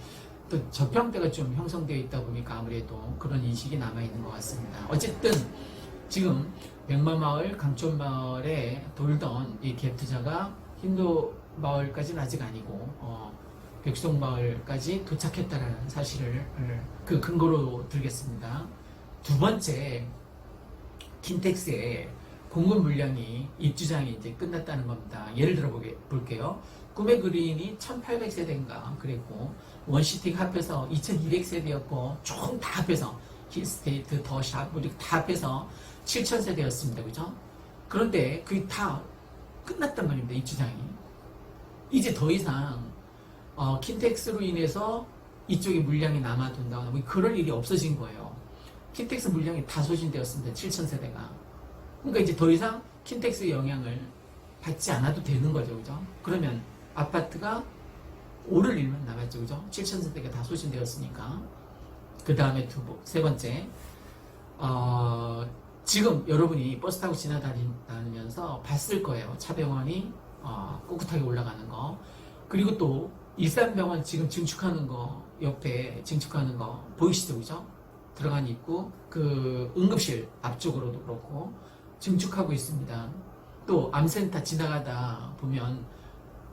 또 저평대가 좀 형성되어 있다 보니까 아무래도 그런 인식이 남아있는 것 같습니다. 어쨌든 지금 백마마을, 강촌마을에 돌던 이 갭투자가 힌두마을까지는 아직 아니고 백송마을까지 도착했다는 사실을 그 근거로 들겠습니다. 두 번째, 킨텍스의 공급 물량이 입주장이 이제 끝났다는 겁니다. 예를 들어 볼게요. 꿈의 그린이 1800세대인가 그랬고 원시티가 합해서 2200세대였고 총 다 합해서 힐스테이트, 더샵 다 합해서 7000세대였습니다. 그죠? 그런데 그게 다 끝났단 말입니다. 입주장이. 이제 더 이상 킨텍스로 인해서 이쪽에 물량이 남아돈다거나 뭐 그럴 일이 없어진 거예요. 킨텍스 물량이 다 소진되었습니다. 7000세대가. 그러니까 이제 더 이상 킨텍스의 영향을 받지 않아도 되는 거죠. 그죠? 그러면 아파트가 오를 일만 남았죠. 그죠? 7000세대가 다 소진되었으니까. 그 다음에 세 번째, 지금 여러분이 버스 타고 지나다니면서 봤을 거예요. 차병원이 꿋꿋하게 올라가는 거. 그리고 또 일산병원 지금 증축하는 거, 옆에 증축하는 거 보이시죠? 그죠? 들어간 입구, 그 응급실 앞쪽으로도 그렇고 증축하고 있습니다. 또 암센터 지나가다 보면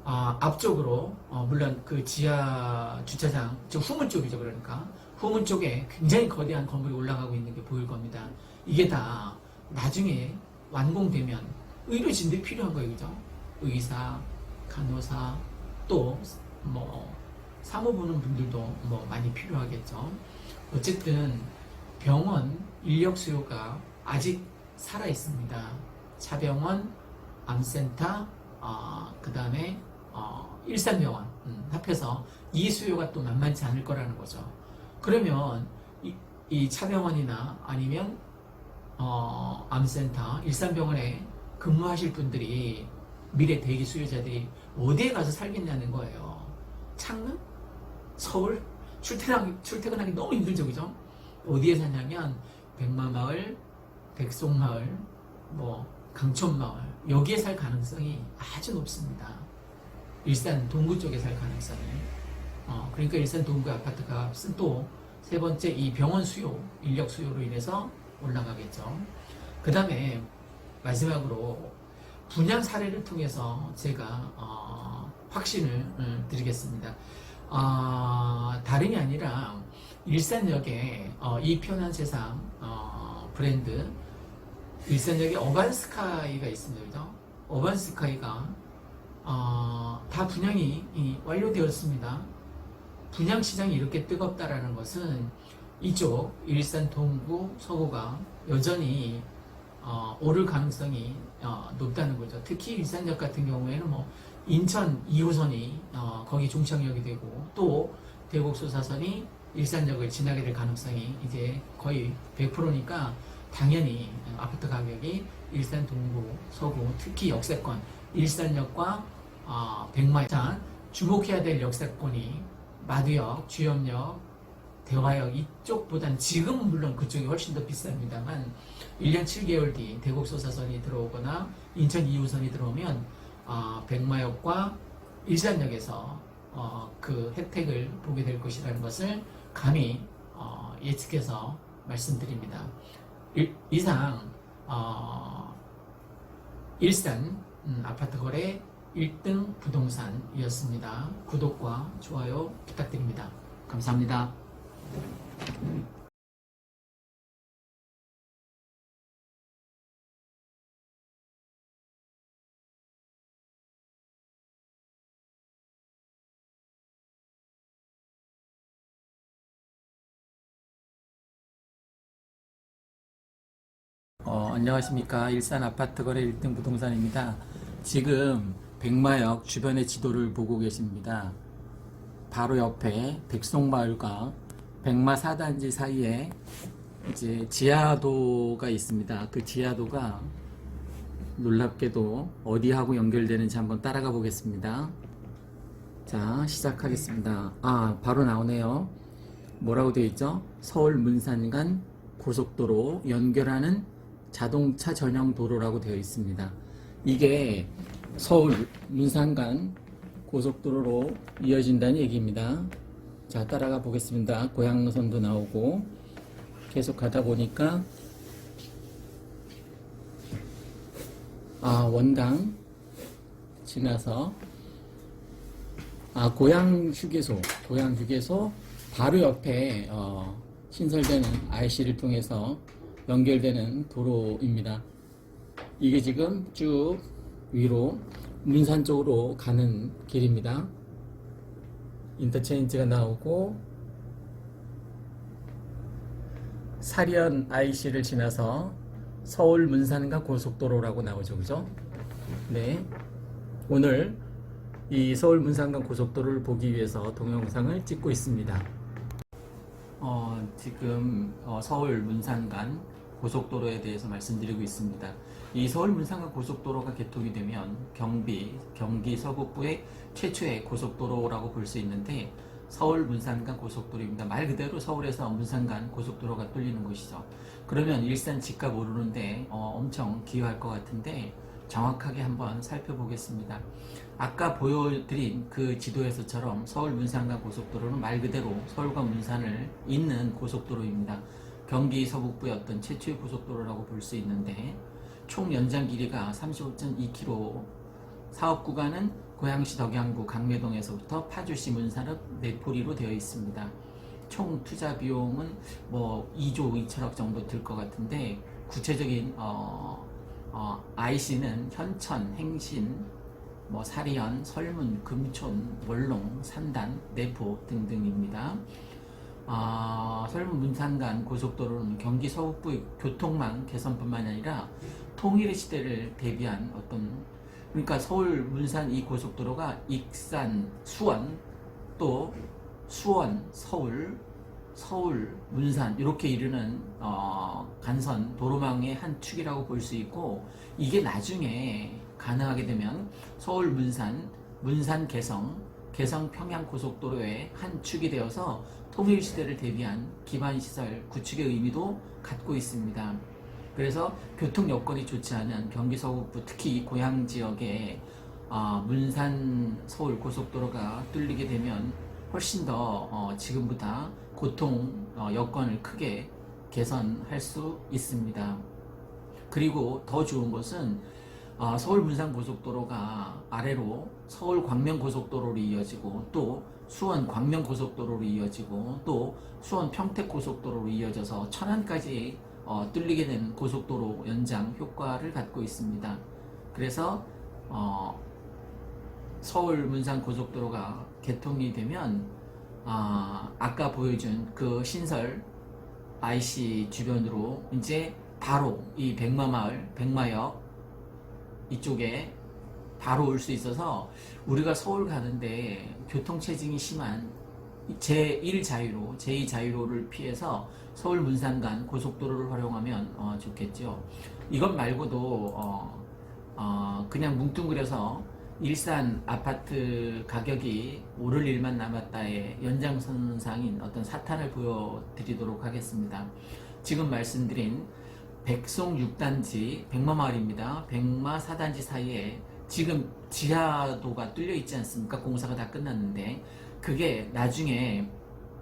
앞쪽으로 물론 그 지하 주차장, 저 후문 쪽이죠. 그러니까 후문 쪽에 굉장히 거대한 건물이 올라가고 있는 게 보일 겁니다. 이게 다 나중에 완공되면 의료진들이 필요한 거예요. 그죠? 의사, 간호사, 또 뭐 사무 보는 분들도 뭐 많이 필요하겠죠. 어쨌든 병원 인력 수요가 아직 살아 있습니다. 차병원, 암센터, 그 다음에 일산병원 합해서 이 수요가 또 만만치 않을 거라는 거죠. 그러면 이 차병원이나 아니면 암센터, 일산병원에 근무하실 분들이 미래 대기 수요자들이 어디에 가서 살겠냐는 거예요. 창릉? 서울? 출퇴근하기 너무 힘들죠, 그죠? 어디에 사냐면 백마마을, 백송마을, 뭐 강촌마을 여기에 살 가능성이 아주 높습니다. 일산 동구 쪽에 살 가능성이. 그러니까 일산 동구 아파트 값은 또 세 번째 이 병원 수요, 인력 수요로 인해서 올라가겠죠. 그 다음에 마지막으로 분양 사례를 통해서 제가 확신을 드리겠습니다. 다름이 아니라 일산역에 이 편한 세상 브랜드 일산역에 어반스카이가 있습니다. 그죠? 어반스카이가 다 분양이 완료되었습니다. 분양 시장이 이렇게 뜨겁다라는 것은 이쪽 일산 동구 서구가 여전히 오를 가능성이 높다는 거죠. 특히 일산역 같은 경우에는 뭐 인천 2호선이 거기 종착역이 되고 또 대곡소사선이 일산역을 지나게 될 가능성이 이제 거의 100%니까 당연히 아파트 가격이 일산 동구 서구 특히 역세권 일산역과 백마역 주목해야 될 역세권이 마두역, 주염역, 대화역 이쪽보단 지금은 물론 그쪽이 훨씬 더 비쌉니다만 1년 7개월 뒤 대곡소사선이 들어오거나 인천 2호선이 들어오면 백마역과 일산역에서 그 혜택을 보게 될 것이라는 것을 감히 예측해서 말씀드립니다. 이상 일산 아파트 거래 1등 부동산이었습니다. 구독과 좋아요 부탁드립니다. 감사합니다. 안녕하십니까. 일산 아파트 거래 1등 부동산입니다. 지금 백마역 주변의 지도를 보고 계십니다. 바로 옆에 백송마을과 백마 4단지 사이에 이제 지하도가 있습니다. 그 지하도가 놀랍게도 어디하고 연결되는지 한번 따라가 보겠습니다. 자, 시작하겠습니다. 바로 나오네요. 뭐라고 되어 있죠? 서울 문산간 고속도로 연결하는 자동차 전용 도로라고 되어 있습니다. 이게 서울 문산간 고속도로로 이어진다는 얘기입니다. 자, 따라가 보겠습니다. 고향선도 나오고 계속 가다 보니까 원당 지나서 고향휴게소 바로 옆에 신설되는 IC를 통해서 연결되는 도로입니다. 이게 지금 쭉 위로 문산 쪽으로 가는 길입니다. 인터체인지가 나오고 사리연 IC를 지나서 서울 문산간 고속도로라고 나오죠, 그죠? 네, 오늘 이 서울 문산간 고속도로를 보기 위해서 동영상을 찍고 있습니다. 지금 서울 문산간 고속도로에 대해서 말씀드리고 있습니다. 이 서울 문산간 고속도로가 개통이 되면 경기 서북부의 최초의 고속도로라고 볼 수 있는데 서울 문산간 고속도로입니다. 말 그대로 서울에서 문산간 고속도로가 뚫리는 곳이죠. 그러면 일산 집값 오르는데 엄청 기여할 것 같은데 정확하게 한번 살펴보겠습니다. 아까 보여드린 그 지도에서처럼 서울 문산간 고속도로는 말 그대로 서울과 문산을 잇는 고속도로입니다. 경기 서북부의 어떤 최초의 고속도로라고 볼 수 있는데 총 연장 길이가 35.2km, 사업 구간은 고양시 덕양구 강매동에서부터 파주시 문산읍 내포리로 되어 있습니다. 총 투자 비용은 2조 2천억 정도 들 것 같은데 구체적인 IC는 현천, 행신, 사리연, 설문, 금촌, 월롱, 산단, 내포 등등입니다. 설문 문산간 고속도로는 경기 서북부의 교통망 개선뿐만 아니라 통일의 시대를 대비한 그러니까 서울 문산 이 고속도로가 익산, 수원, 또 수원, 서울, 문산 이렇게 이르는 간선 도로망의 한 축이라고 볼 수 있고, 이게 나중에 가능하게 되면 서울 문산 개성 평양 고속도로의 한 축이 되어서 통일 시대를 대비한 기반 시설 구축의 의미도 갖고 있습니다. 그래서 교통 여건이 좋지 않은 경기 서북부, 특히 고향 지역에 문산 서울 고속도로가 뚫리게 되면 훨씬 더 지금보다 교통 여건을 크게 개선할 수 있습니다. 그리고 더 좋은 것은 서울 문산 고속도로가 아래로 서울 광명 고속도로로 이어지고 또 수원 광명 고속도로로 이어지고 또 수원 평택 고속도로로 이어져서 천안까지 뚫리게 된 고속도로 연장 효과를 갖고 있습니다. 그래서 서울 문산 고속도로가 개통이 되면 아까 보여준 그 신설 IC 주변으로 이제 바로 이 백마역 이쪽에 바로 올 수 있어서 우리가 서울 가는데 교통체증이 심한 제1 자유로, 제2 자유로를 피해서 서울 문산간 고속도로를 활용하면 좋겠죠. 이것 말고도 그냥 뭉뚱그려서 일산 아파트 가격이 오를 일만 남았다의 연장선상인 어떤 사탄을 보여드리도록 하겠습니다. 지금 말씀드린 백송 6단지 백마마을입니다. 백마 4단지 사이에 지금 지하도가 뚫려 있지 않습니까? 공사가 다 끝났는데 그게 나중에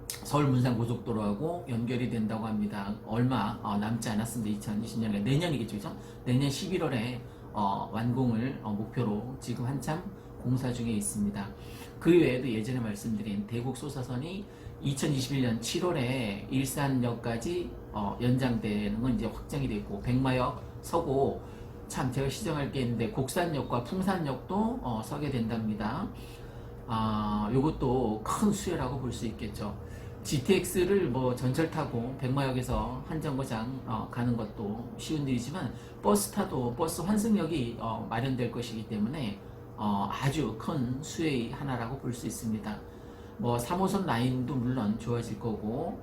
서울 문산 고속도로하고 연결이 된다고 합니다. 얼마 남지 않았습니다. 2020년에 내년이겠죠, 그죠? 내년 11월에 완공을 목표로 지금 한참 공사 중에 있습니다. 그 외에도 예전에 말씀드린 대곡 소사선이 2021년 7월에 일산역까지 연장되는 건 이제 확정이 됐고, 백마역 서고, 참 제가 시정할 게 있는데 곡산역과 풍산역도 서게 된답니다. 요것도 큰 수혜라고 볼 수 있겠죠. GTX를 뭐 전철 타고 백마역에서 한 정거장 가는 것도 쉬운 일이지만 버스 타도 버스 환승역이 마련될 것이기 때문에 아주 큰 수혜의 하나라고 볼 수 있습니다. 뭐 3호선 라인도 물론 좋아질 거고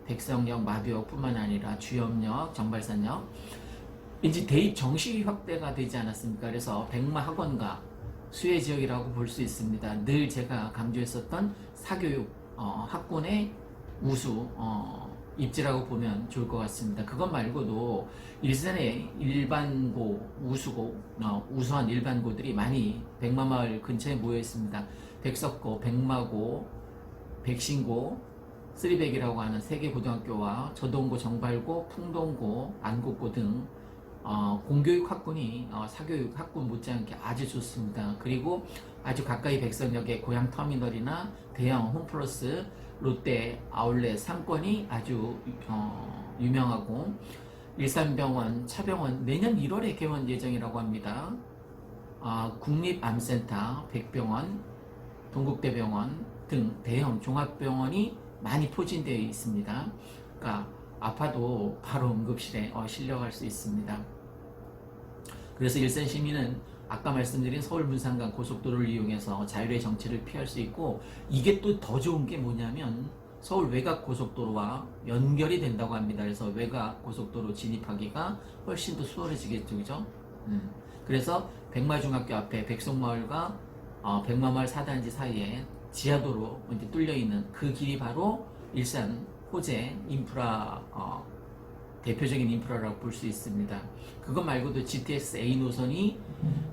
백성역, 마비역 뿐만 아니라 주염역, 정발산역 이제 대입 정시 확대가 되지 않았습니까? 그래서 백마 학원과 수혜 지역이라고 볼 수 있습니다. 늘 제가 강조했었던 사교육 학군의 우수 입지라고 보면 좋을 것 같습니다. 그것 말고도 일산의 일반고, 우수고, 우수한 일반고들이 많이 백마마을 근처에 모여 있습니다. 백석고, 백마고, 백신고, 쓰리백이라고 하는 세 개 고등학교와 저동고, 정발고, 풍동고, 안국고 등 공교육 학군이 사교육 학군 못지않게 아주 좋습니다. 그리고 아주 가까이 백석역의 고향 터미널이나 대형 홈플러스 롯데 아울렛 상권이 아주 유명하고 일산병원, 차병원 내년 1월에 개원 예정이라고 합니다. 국립암센터, 백병원, 동국대병원 등 대형 종합병원이 많이 포진되어 있습니다. 그러니까 아파도 바로 응급실에 실려갈 수 있습니다. 그래서 일산 시민은 아까 말씀드린 서울 문산간 고속도로를 이용해서 자율의 정체를 피할 수 있고 이게 또 더 좋은 게 뭐냐면 서울 외곽 고속도로와 연결이 된다고 합니다. 그래서 외곽 고속도로 진입하기가 훨씬 더 수월해지겠죠, 그죠? 그래서 백마중학교 앞에 백송마을과 백마마을 4단지 사이에 지하도로 이제 뚫려 있는 그 길이 바로 일산 호재 인프라 대표적인 인프라라고 볼 수 있습니다. 그것 말고도 GTX A 노선이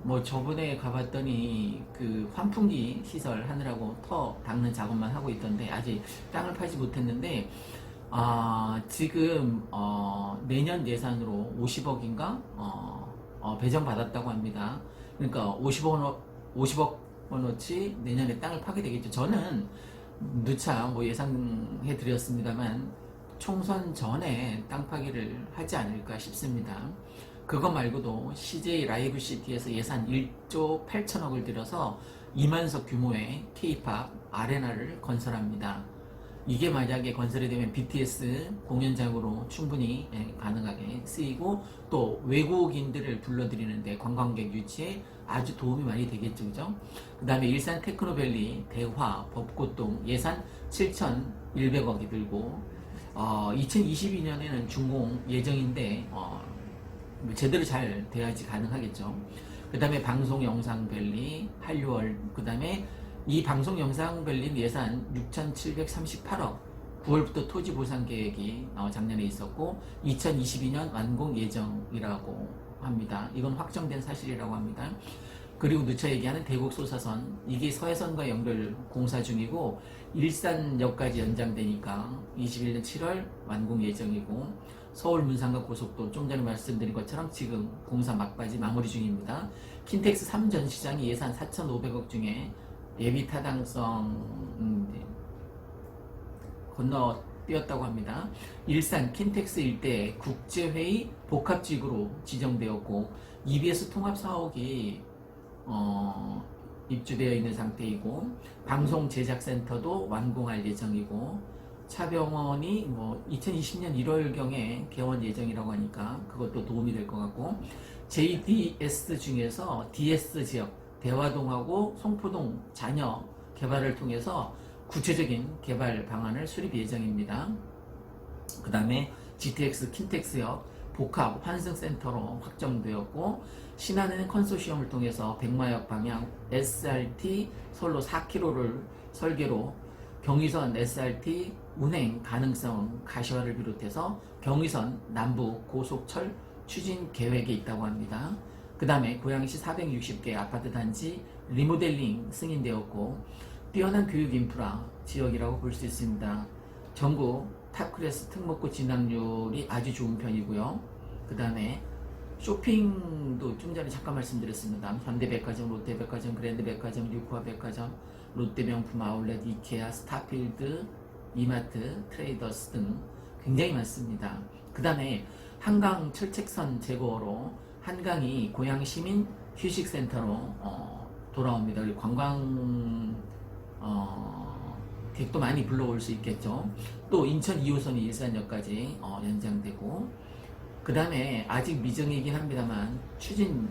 뭐 저번에 가봤더니 그 환풍기 시설 하느라고 터 닦는 작업만 하고 있던데 아직 땅을 파지 못했는데 지금 내년 예산으로 50억인가 배정받았다고 합니다. 그러니까 50억 원어치 내년에 땅을 파게 되겠죠. 저는 누차 뭐 예상해 드렸습니다만 총선 전에 땅 파기를 하지 않을까 싶습니다. 그거 말고도 CJ 라이브 시티에서 예산 1조 8천억을 들여서 2만석 규모의 K-팝 아레나를 건설합니다. 이게 만약에 건설이 되면 BTS 공연장으로 충분히 가능하게 쓰이고 또 외국인들을 불러들이는데 관광객 유치에 아주 도움이 많이 되겠죠, 그죠? 그 다음에 일산 테크노밸리, 대화, 벚꽃동 예산 7,100억이 들고 2022년에는 준공 예정인데 제대로 잘 돼야지 가능하겠죠. 그 다음에 방송영상밸리, 한류월, 그 다음에 이 방송영상밸리 예산 6,738억 9월부터 토지 보상 계획이 작년에 있었고 2022년 완공 예정이라고 합니다. 이건 확정된 사실이라고 합니다. 그리고 누차 얘기하는 대곡소사선 이게 서해선과 연결 공사 중이고 일산역까지 연장되니까 21년 7월 완공 예정이고 서울 문산과 고속도로 좀 전에 말씀드린 것처럼 지금 공사 막바지 마무리 중입니다. 킨텍스 3전 시장이 예산 4,500억 중에 예비 타당성 건너뛰었다고 합니다. 일산 킨텍스 일대 국제회의 복합지구로 지정되었고 EBS 통합 사옥이 입주되어 있는 상태이고 방송 제작센터도 완공할 예정이고 차병원이 뭐 2020년 1월경에 개원 예정이라고 하니까 그것도 도움이 될 것 같고 JDS 중에서 DS 지역 대화동하고 송포동 잔여 개발을 통해서 구체적인 개발 방안을 수립 예정입니다. 그 다음에 GTX 킨텍스역 복합 환승센터로 확정되었고 신한은행 컨소시엄을 통해서 백마역 방향 SRT 선로 4km를 설계로 경의선 SRT 운행 가능성 가시화를 비롯해서 경의선 남부 고속철 추진 계획에 있다고 합니다. 그 다음에 고양시 460개 아파트 단지 리모델링 승인되었고 뛰어난 교육 인프라 지역이라고 볼 수 있습니다. 전국 탑클래스 특목고 진학률이 아주 좋은 편이고요. 그 다음에 쇼핑도 좀 전에 잠깐 말씀드렸습니다. 현대백화점, 롯데백화점, 그랜드백화점, 유코아백화점, 롯데명품 아울렛, 이케아, 스타필드, 이마트, 트레이더스 등 굉장히 많습니다. 그 다음에 한강 철책선 제거로 한강이 고양시민 휴식센터로 돌아옵니다. 그리고 관광 객도 많이 불러올 수 있겠죠. 또 인천 2호선이 일산역까지 연장되고, 그 다음에 아직 미정이긴 합니다만 추진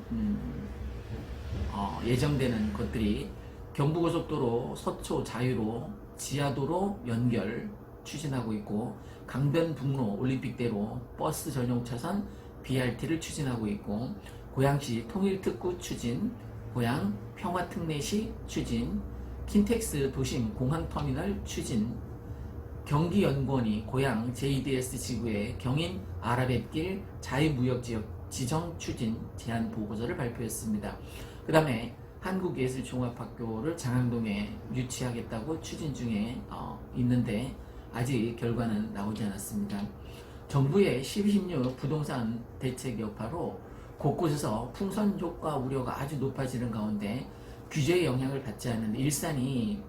예정되는 것들이 경부고속도로 서초 자유로 지하도로 연결 추진하고 있고, 강변북로 올림픽대로 버스 전용 차선 BRT를 추진하고 있고, 고양시 통일특구 추진, 고양 평화특례시 추진, 킨텍스 도심 공항터미널 추진, 경기연구원이 고양 JDS 지구의 경인 아라뱃길 자유무역지역 지정 추진 제안 보고서를 발표했습니다. 그 다음에 한국예술종합학교를 장항동에 유치하겠다고 추진 중에 있는데 아직 결과는 나오지 않았습니다. 정부의 12.16 부동산 대책 여파로 곳곳에서 풍선 효과 우려가 아주 높아지는 가운데 규제의 영향을 받지 않는 일산이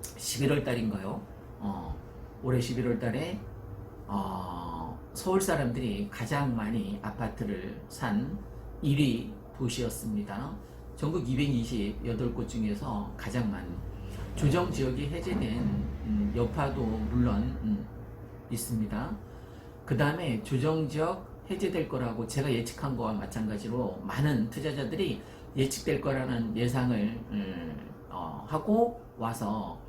11월 달인가요? 올해 11월 달에 서울 사람들이 가장 많이 아파트를 산 1위 도시였습니다. 전국 228곳 중에서 가장 많은 조정지역이 해제된 여파도 물론 있습니다. 그 다음에 조정지역 해제될 거라고 제가 예측한 거와 마찬가지로 많은 투자자들이 예측될 거라는 예상을 하고 와서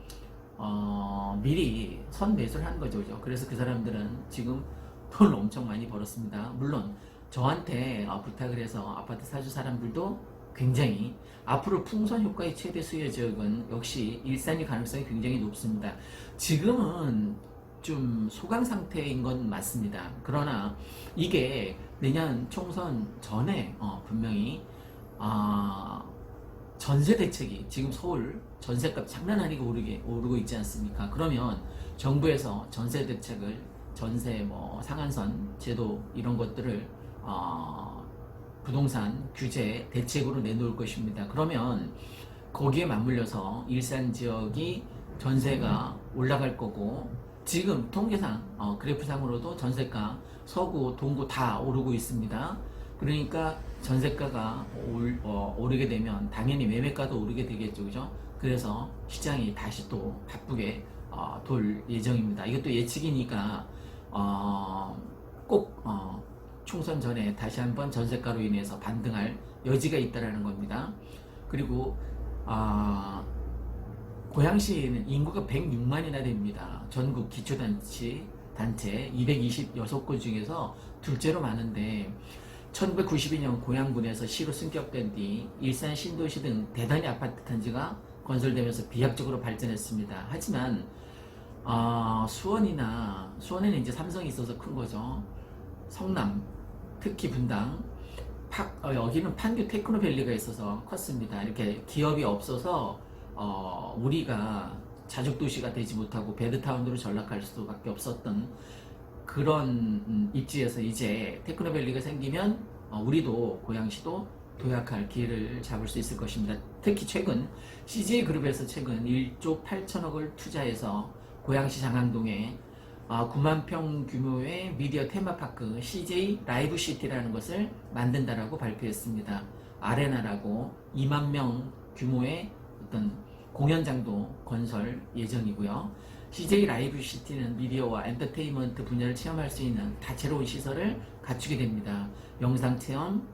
미리 선매수를 한 거죠. 그래서 그 사람들은 지금 돈을 엄청 많이 벌었습니다. 물론 저한테 부탁을 해서 아파트 사줄 사람들도 굉장히 앞으로 풍선 효과의 최대 수요 지역은 역시 일산일 가능성이 굉장히 높습니다. 지금은 좀 소강 상태인 건 맞습니다. 그러나 이게 내년 총선 전에 분명히 전세 대책이 지금 서울 전세값 장난 아니게 오르고 있지 않습니까? 그러면 정부에서 전세 대책을 전세 상한선 제도 이런 것들을 부동산 규제 대책으로 내놓을 것입니다. 그러면 거기에 맞물려서 일산 지역이 전세가 올라갈 거고, 지금 통계상 그래프상으로도 전세가 서구 동구 다 오르고 있습니다. 그러니까 전세가가 오르게 되면 당연히 매매가도 오르게 되겠죠, 그죠? 그래서 시장이 다시 또 바쁘게 돌 예정입니다. 이것도 예측이니까 꼭 총선 전에 다시 한번 전세가로 인해서 반등할 여지가 있다라는 겁니다. 그리고 고양시는 인구가 106만이나 됩니다. 전국 기초단체 226곳 중에서 둘째로 많은데 1992년 고양군에서 시로 승격된 뒤 일산 신도시 등 대단히 아파트 단지가 건설되면서 비약적으로 발전했습니다. 하지만 수원에는 이제 삼성이 있어서 큰 거죠. 성남, 특히 분당, 여기는 판교 테크노밸리가 있어서 컸습니다. 이렇게 기업이 없어서 우리가 자족도시가 되지 못하고 배드타운으로 전락할 수밖에 없었던 그런 입지에서 이제 테크노밸리가 생기면 우리도 고양시도 도약할 기회를 잡을 수 있을 것입니다. 특히 최근 CJ그룹에서 최근 1조 8천억을 투자해서 고양시 장항동에 9만 평 규모의 미디어 테마파크 CJ 라이브시티라는 것을 만든다라고 발표했습니다. 아레나라고 2만 명 규모의 어떤 공연장도 건설 예정이고요. CJ 라이브시티는 미디어와 엔터테인먼트 분야를 체험할 수 있는 다채로운 시설을 갖추게 됩니다. 영상 체험,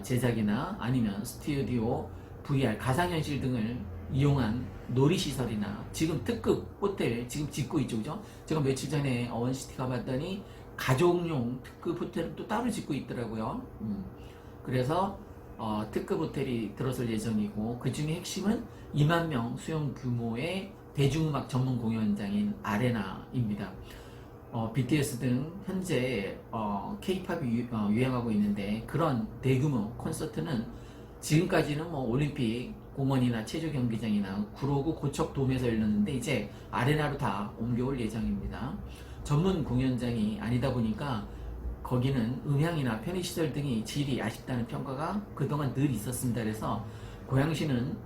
제작이나 아니면 스튜디오, VR, 가상현실 등을 이용한 놀이시설이나 지금 특급 호텔 지금 짓고 있죠, 그죠? 제가 며칠 전에 어원시티 가봤더니 가족용 특급 호텔을 또 따로 짓고 있더라고요. 그래서 특급 호텔이 들어설 예정이고, 그 중에 핵심은 2만 명 수용 규모의 대중음악 전문 공연장인 아레나입니다. BTS 등 현재 K-팝이 유행하고 있는데, 그런 대규모 콘서트는 지금까지는 올림픽 공원이나 체조 경기장이나 구로구 고척돔에서 열렸는데 이제 아레나로 다 옮겨올 예정입니다. 전문 공연장이 아니다 보니까 거기는 음향이나 편의시설 등이 질이 아쉽다는 평가가 그동안 늘 있었습니다. 그래서 고양시는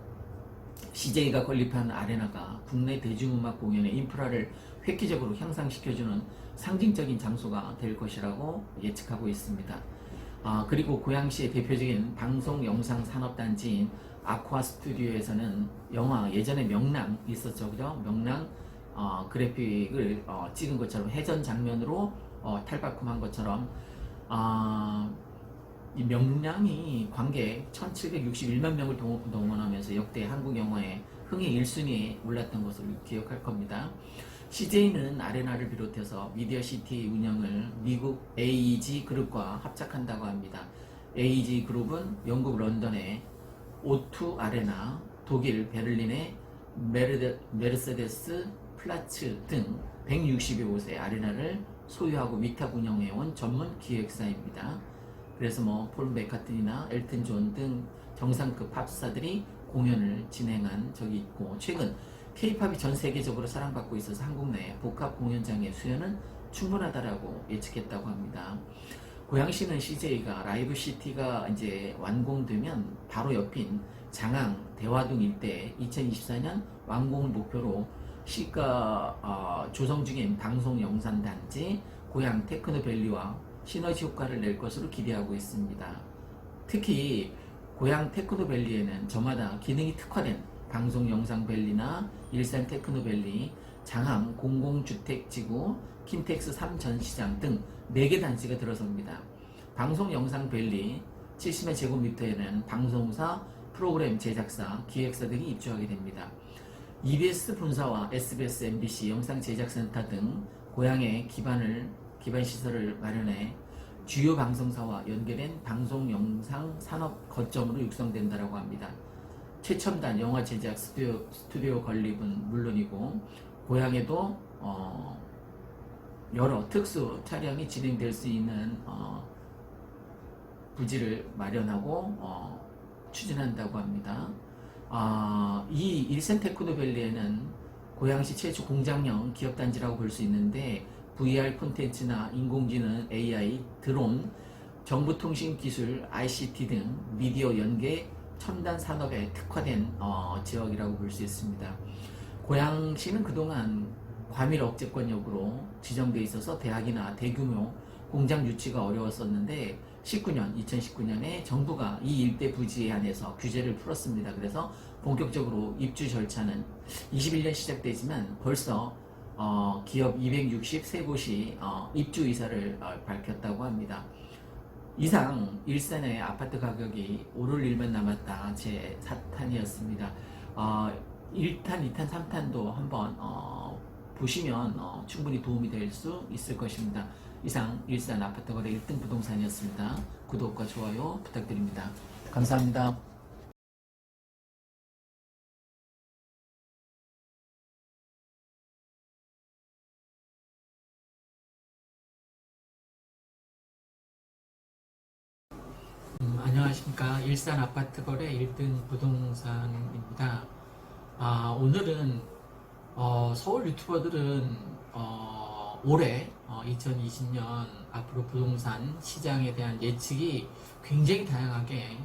CJ가 건립한 아레나가 국내 대중음악 공연의 인프라를 획기적으로 향상시켜주는 상징적인 장소가 될 것이라고 예측하고 있습니다. 그리고 고양시의 대표적인 방송 영상 산업단지인 아쿠아 스튜디오에서는 영화 예전에 명랑 있었죠, 그죠? 명랑 그래픽을 찍은 것처럼 해전 장면으로 탈바꿈한 것처럼 이 명량이 관객 1761만 명을 동원하면서 역대 한국 영화의 흥행 1순위에 올랐던 것을 기억할 겁니다. CJ는 아레나를 비롯해서 미디어시티 운영을 미국 AEG 그룹과 합작한다고 합니다. AEG 그룹은 영국 런던의 O2 아레나, 독일 베를린의 메르세데스 플라츠 등 160여 곳의 아레나를 소유하고 위탁 운영해온 전문 기획사입니다. 그래서 폴 맥카트니나 엘튼 존 등 정상급 팝스타들이 공연을 진행한 적이 있고, 최근 K-팝이 전 세계적으로 사랑받고 있어서 한국 내 복합 공연장의 수요는 충분하다라고 예측했다고 합니다. 고양시는 CJ가 라이브 시티가 이제 완공되면 바로 옆인 장항, 대화동 일대에 2024년 완공을 목표로 시가 조성 중인 방송 영상 단지 고양 테크노밸리와 시너지 효과를 낼 것으로 기대하고 있습니다. 특히 고양 테크노밸리에는 저마다 기능이 특화된 방송 영상 밸리나 일산 테크노밸리, 장항 공공주택지구, 킨텍스 3전시장 등 4개 단지가 들어섭니다. 방송 영상 밸리 70만 제곱미터에는 방송사, 프로그램 제작사, 기획사 등이 입주하게 됩니다. EBS 본사와 SBS, MBC 영상 제작센터 등 고향에 기반 시설을 마련해 주요 방송사와 연계된 방송 영상 산업 거점으로 육성된다라고 합니다. 최첨단 영화 제작 스튜디오 건립은 물론이고 고향에도 여러 특수 촬영이 진행될 수 있는 부지를 마련하고 추진한다고 합니다. 이 일산 테크노밸리에는 고양시 최초 공장형 기업단지라고 볼 수 있는데 VR 콘텐츠나 인공지능, AI, 드론, 정보통신기술, ICT 등 미디어 연계 첨단 산업에 특화된 지역이라고 볼 수 있습니다. 고양시는 그동안 과밀 억제권역으로 지정돼 있어서 대학이나 대규모 공장 유치가 어려웠었는데 2019년에 정부가 이 일대 부지에 한해서 규제를 풀었습니다. 그래서 본격적으로 입주 절차는 21년 시작되지만 벌써 기업 263곳이 입주 의사를 밝혔다고 합니다. 이상 일산의 아파트 가격이 오를 일만 남았다 제 4탄이었습니다. 1탄, 2탄, 3탄도 한번 보시면 충분히 도움이 될 수 있을 것입니다. 이상 일산 아파트 거래 1등 부동산이었습니다. 구독과 좋아요 부탁드립니다. 감사합니다. 안녕하십니까. 일산 아파트 거래 1등 부동산입니다. 오늘은 서울 유튜버들은 올해 2020년 앞으로 부동산 시장에 대한 예측이 굉장히 다양하게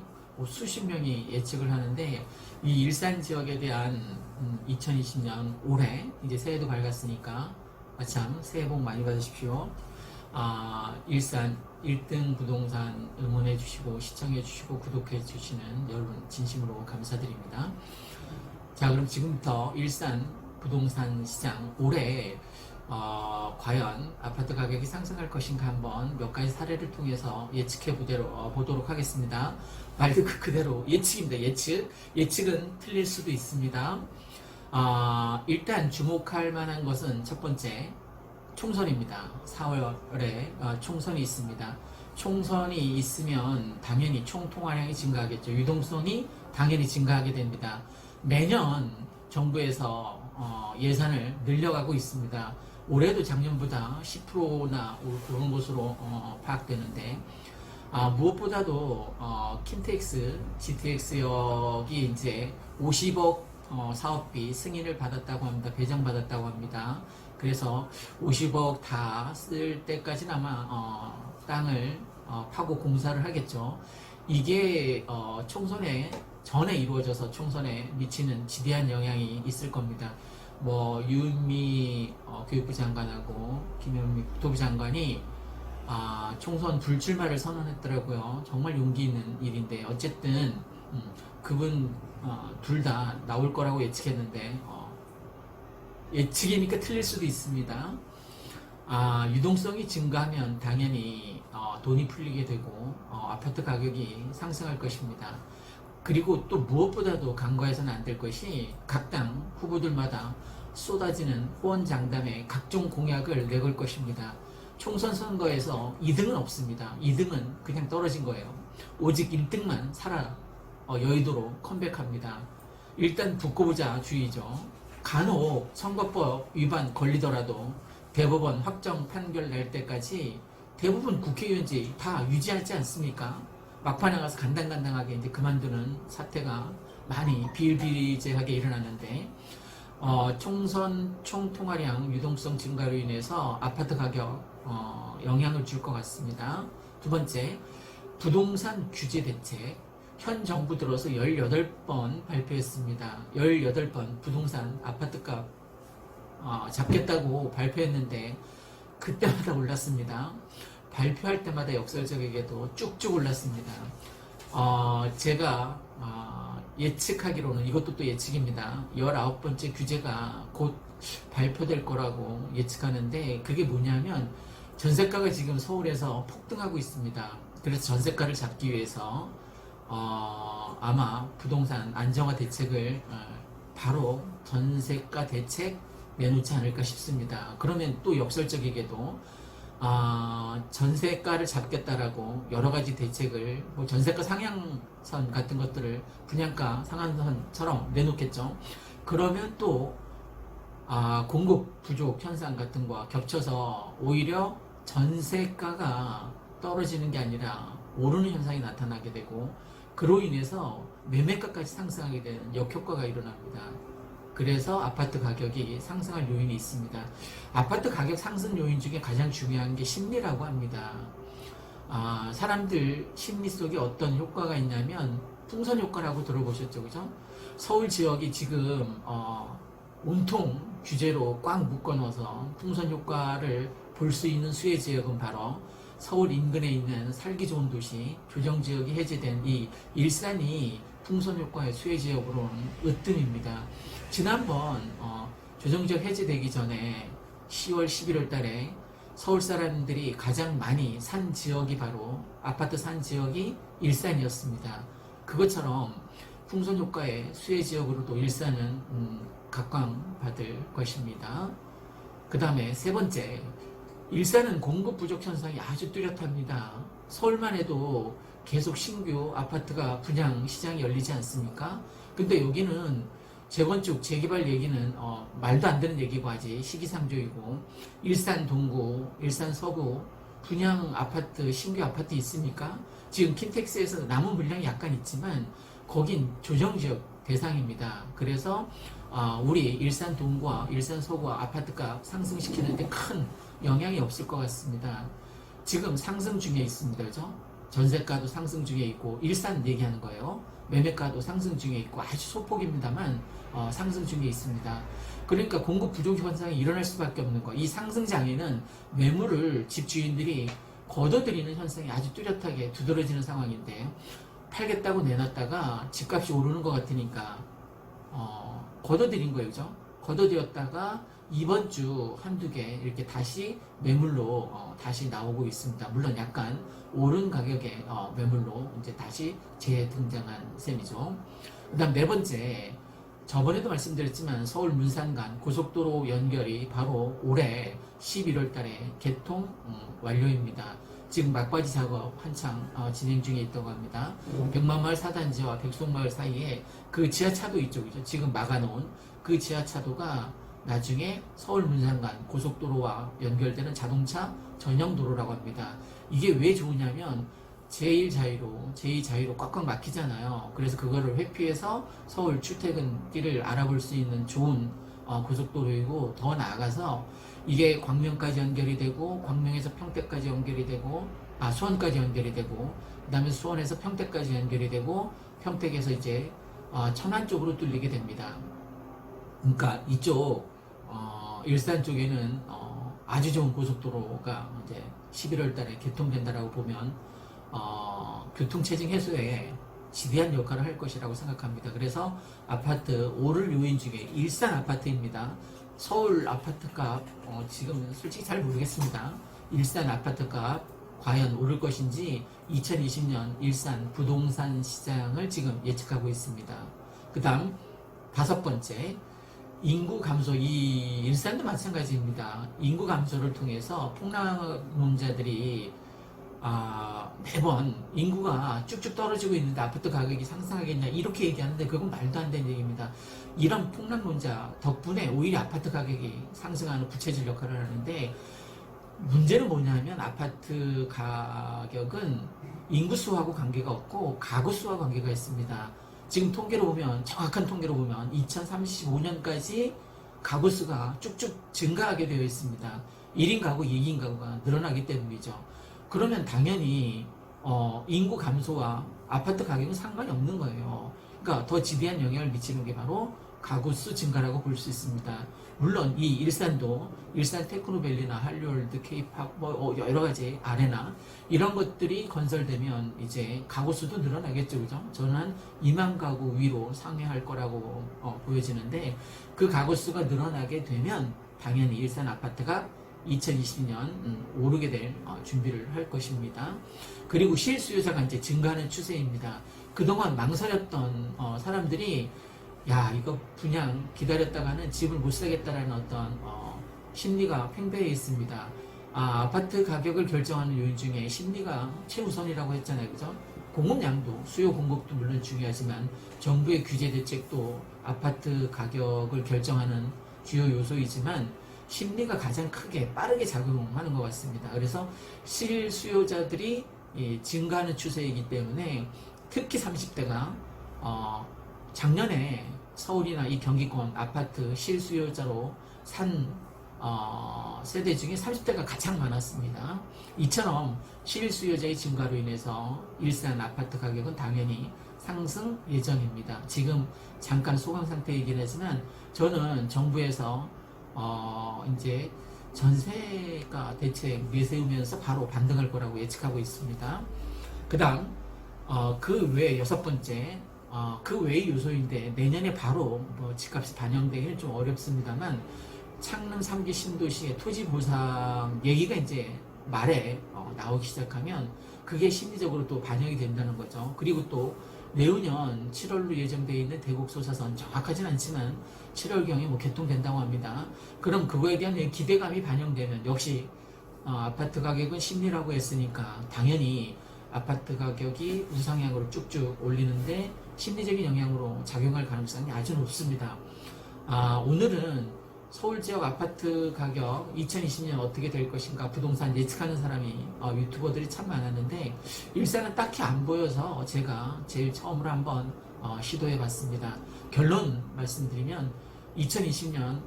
수십 명이 예측을 하는데, 이 일산 지역에 대한 2020년 올해 이제 새해도 밝았으니까 참 새해 복 많이 받으십시오. 일산 1등 부동산 응원해 주시고 시청해 주시고 구독해 주시는 여러분 진심으로 감사드립니다. 자, 그럼 지금부터 일산 부동산 시장 올해 과연 아파트 가격이 상승할 것인가 한번 몇 가지 사례를 통해서 예측해 보도록 하겠습니다. 말 그대로 예측입니다. 예측은 틀릴 수도 있습니다. 일단 주목할 만한 것은 첫 번째 총선입니다. 4월에 총선이 있습니다. 총선이 있으면 당연히 총통화량이 증가하겠죠. 유동성이 당연히 증가하게 됩니다. 매년 정부에서 예산을 늘려가고 있습니다. 올해도 작년보다 10%나 그런 것으로 파악되는데, 무엇보다도 킨텍스 GTX역이 이제 50억 사업비 승인을 받았다고 합니다. 배정받았다고 합니다. 그래서 50억 다 쓸 때까지는 아마 땅을 파고 공사를 하겠죠. 이게 총선에 전에 이루어져서 총선에 미치는 지대한 영향이 있을 겁니다. 유은미 교육부 장관하고 김현미 국토부 장관이 총선 불출마를 선언했더라고요. 정말 용기 있는 일인데, 어쨌든 그분 둘 다 나올 거라고 예측했는데 예측이니까 틀릴 수도 있습니다. 유동성이 증가하면 당연히 돈이 풀리게 되고 아파트 가격이 상승할 것입니다. 그리고 또 무엇보다도 간과해서는 안 될 것이 각 당 후보들마다 쏟아지는 후원장담에 각종 공약을 내걸 것입니다. 총선 선거에서 2등은 없습니다. 2등은 그냥 떨어진 거예요. 오직 1등만 살아 여의도로 컴백합니다. 일단 붙고 보자 주의죠. 간혹 선거법 위반 걸리더라도 대법원 확정 판결 낼 때까지 대부분 국회의원직 다 유지하지 않습니까? 막판에 가서 간당간당하게 이제 그만두는 사태가 많이 비일비재하게 일어났는데 총선 총통화량 유동성 증가로 인해서 아파트 가격 영향을 줄 것 같습니다. 두 번째, 부동산 규제 대책. 현 정부 들어서 18번 발표했습니다. 18번 부동산 아파트값 잡겠다고 발표했는데 그때마다 올랐습니다. 발표할 때마다 역설적이게도 쭉쭉 올랐습니다. 제가 예측하기로는 이것도 또 예측입니다. 19번째 규제가 곧 발표될 거라고 예측하는데 그게 뭐냐면 전세가가 지금 서울에서 폭등하고 있습니다. 그래서 전세가를 잡기 위해서 아마 부동산 안정화 대책을 바로 전세가 대책 내놓지 않을까 싶습니다. 그러면 또 역설적이게도 전세가를 잡겠다라고 여러 가지 대책을 뭐 전세가 상향선 같은 것들을 분양가 상한선처럼 내놓겠죠. 그러면 또 공급 부족 현상 같은 거와 겹쳐서 오히려 전세가가 떨어지는 게 아니라 오르는 현상이 나타나게 되고 그로 인해서 매매가까지 상승하게 되는 역효과가 일어납니다. 그래서 아파트 가격이 상승할 요인이 있습니다. 아파트 가격 상승 요인 중에 가장 중요한 게 심리라고 합니다. 사람들 심리 속에 어떤 효과가 있냐면 풍선 효과라고 들어보셨죠, 그죠? 서울 지역이 지금 온통 규제로 꽉 묶어넣어서 풍선 효과를 볼 수 있는 수혜 지역은 바로 서울 인근에 있는 살기 좋은 도시, 조정지역이 해제된 이 일산이 풍선 효과의 수혜 지역으로는 으뜸입니다. 지난번 조정지역 해제되기 전에 10월, 11월 달에 서울 사람들이 가장 많이 산 지역이 바로 아파트 산 지역이 일산이었습니다. 그것처럼 풍선 효과의 수혜 지역으로도 일산은 각광받을 것입니다. 그 다음에 세 번째, 일산은 공급 부족 현상이 아주 뚜렷합니다. 서울만 해도 계속 신규 아파트가 분양 시장이 열리지 않습니까? 근데 여기는 재건축, 재개발 얘기는 말도 안 되는 얘기고 아직 시기상조이고 일산 동구, 일산 서구 분양 아파트, 신규 아파트 있습니까? 지금 킨텍스에서 남은 물량이 약간 있지만 거긴 조정지역 대상입니다. 그래서 우리 일산 동구와 일산 서구와 아파트값 상승시키는데 큰 영향이 없을 것 같습니다. 지금 상승 중에 있습니다. 그죠? 전세가도 상승 중에 있고 일산 얘기하는 거예요. 매매가도 상승 중에 있고 아주 소폭입니다만 상승 중에 있습니다. 그러니까 공급 부족 현상이 일어날 수밖에 없는 거. 이 상승 장에는 매물을 집주인들이 걷어들이는 현상이 아주 뚜렷하게 두드러지는 상황인데 팔겠다고 내놨다가 집값이 오르는 것 같으니까 걷어들인 거예요. 그죠? 걷어들였다가 이번 주 한두 개 이렇게 다시 매물로 다시 나오고 있습니다. 물론 약간 오른 가격의 매물로 이제 다시 재등장한 셈이죠. 그 다음 네 번째, 저번에도 말씀드렸지만 서울 문산 간 고속도로 연결이 바로 올해 11월 달에 개통 완료입니다. 지금 막바지 작업 한창 진행 중에 있다고 합니다. 백만마을 4단지와 백송마을 사이에 그 지하차도 이쪽이죠. 지금 막아놓은 그 지하차도가 나중에 서울 문산 간 고속도로와 연결되는 자동차 전용 도로라고 합니다. 이게 왜 좋으냐면 제2자유로 꽉꽉 막히잖아요. 그래서 그거를 회피해서 서울 출퇴근길을 알아볼 수 있는 좋은 고속도로이고 더 나아가서 이게 광명까지 연결이 되고 광명에서 평택까지 연결이 되고 수원까지 연결이 되고 그 다음에 수원에서 평택까지 연결이 되고 평택에서 이제 천안 쪽으로 뚫리게 됩니다. 그러니까 이쪽 일산 쪽에는 아주 좋은 고속도로가 이제 11월 달에 개통된다라고 보면 교통체증 해소에 지대한 역할을 할 것이라고 생각합니다. 그래서 아파트 오를 요인 중에 일산 아파트입니다. 서울 아파트값 지금 솔직히 잘 모르겠습니다. 일산 아파트값 과연 오를 것인지 2020년 일산 부동산 시장을 지금 예측하고 있습니다. 그 다음 다섯 번째, 인구 감소. 이 일산도 마찬가지입니다. 인구 감소를 통해서 폭락론자들이 매번 인구가 쭉쭉 떨어지고 있는데 아파트 가격이 상승하겠냐 이렇게 얘기하는데 그건 말도 안 되는 얘기입니다. 이런 폭락론자 덕분에 오히려 아파트 가격이 상승하는 부채질 역할을 하는데, 문제는 뭐냐면 아파트 가격은 인구수하고 관계가 없고 가구수와 관계가 있습니다. 지금 통계로 보면, 정확한 통계로 보면 2035년까지 가구수가 쭉쭉 증가하게 되어 있습니다. 1인 가구, 2인 가구가 늘어나기 때문이죠. 그러면 당연히 인구 감소와 아파트 가격은 상관이 없는 거예요. 그러니까 더 지대한 영향을 미치는 게 바로 가구수 증가라고 볼 수 있습니다. 물론 이 일산도 일산 테크노밸리나 한류월드, 케이팝 여러 가지 아레나 이런 것들이 건설되면 이제 가구수도 늘어나겠죠, 그죠? 저는 한 2만 가구 위로 상회할 거라고 보여지는데, 그 가구수가 늘어나게 되면 당연히 일산 아파트가 2020년 오르게 될 준비를 할 것입니다. 그리고 실수요자가 이제 증가하는 추세입니다. 그동안 망설였던 사람들이 야, 이거 그냥 기다렸다가는 집을 못 사겠다라는 어떤 심리가 팽배해 있습니다. 아파트 가격을 결정하는 요인 중에 심리가 최우선이라고 했잖아요, 그죠? 공급량도, 수요 공급도 물론 중요하지만 정부의 규제 대책도 아파트 가격을 결정하는 주요 요소이지만 심리가 가장 크게 빠르게 작용하는 것 같습니다. 그래서 실수요자들이 증가하는 추세이기 때문에 특히 30대가 작년에 서울이나 이 경기권 아파트 실수요자로 산 세대 중에 30대가 가장 많았습니다. 이처럼 실수요자의 증가로 인해서 일산 아파트 가격은 당연히 상승 예정입니다. 지금 잠깐 소강 상태이긴 하지만 저는 정부에서 이제 전세가 대책 내세우면서 바로 반등할 거라고 예측하고 있습니다. 그 다음 그 외에 여섯 번째, 그 외의 요소인데 내년에 바로 집값이 반영되기는 좀 어렵습니다만, 창릉 3기 신도시의 토지 보상 얘기가 이제 말에 나오기 시작하면 그게 심리적으로 또 반영이 된다는 거죠. 그리고 또 내후년 7월로 예정되어 있는 대곡소사선, 정확하진 않지만 7월경에 개통된다고 합니다. 그럼 그거에 대한 기대감이 반영되면 역시 아파트 가격은 심리라고 했으니까 당연히 아파트 가격이 우상향으로 쭉쭉 올리는데 심리적인 영향으로 작용할 가능성이 아주 높습니다. 오늘은 서울 지역 아파트 가격 2020년 어떻게 될 것인가 부동산 예측하는 사람이 유튜버들이 참 많았는데 일산은 딱히 안 보여서 제가 제일 처음으로 한번 시도해 봤습니다. 결론 말씀드리면 2020년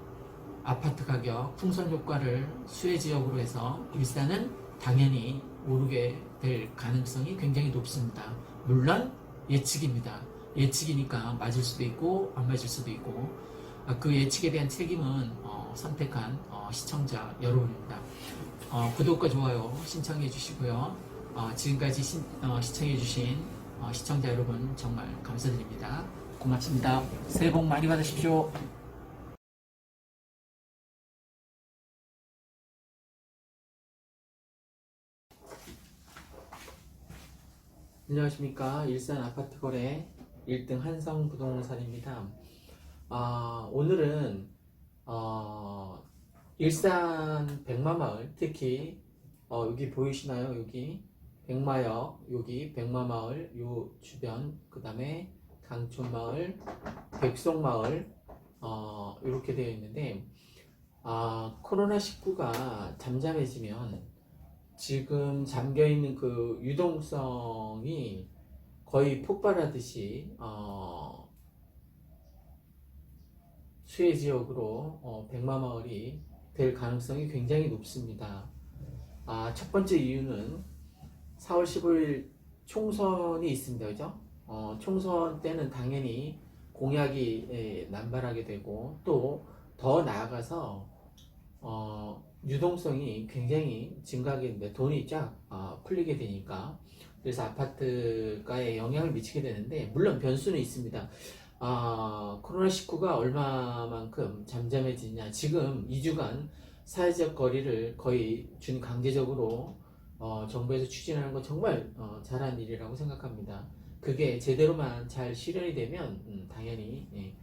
아파트 가격 풍선 효과를 수혜 지역으로 해서 일산은 당연히 오르게 될 가능성이 굉장히 높습니다. 물론 예측입니다. 예측이니까 맞을 수도 있고 안 맞을 수도 있고, 그 예측에 대한 책임은 선택한 시청자 여러분입니다. 구독과 좋아요 신청해 주시고요. 지금까지 시청해 주신 시청자 여러분 정말 감사드립니다. 고맙습니다. 새해 복 많이 받으십시오. 안녕하십니까. 일산 아파트 거래 1등 한성부동산입니다. 오늘은 일산 백마마을, 특히 여기 보이시나요? 여기 백마역, 여기 백마마을 요 주변, 그 다음에 강촌마을, 백송마을 이렇게 되어 있는데, 코로나19가 잠잠해지면 지금 잠겨있는 그 유동성이 거의 폭발하듯이 수혜 지역으로 백마마을이 될 가능성이 굉장히 높습니다. 첫 번째 이유는 4월 15일 총선이 있습니다. 그죠? 총선 때는 당연히 공약이 남발하게 되고, 또 더 나아가서 유동성이 굉장히 증가하게 됩니다. 돈이 쫙 풀리게 되니까. 그래서 아파트가에 영향을 미치게 되는데, 물론 변수는 있습니다. 코로나19가 얼마만큼 잠잠해지냐. 지금 2주간 사회적 거리를 거의 강제적으로 정부에서 추진하는 건 정말 잘한 일이라고 생각합니다. 그게 제대로만 잘 실현이 되면 당연히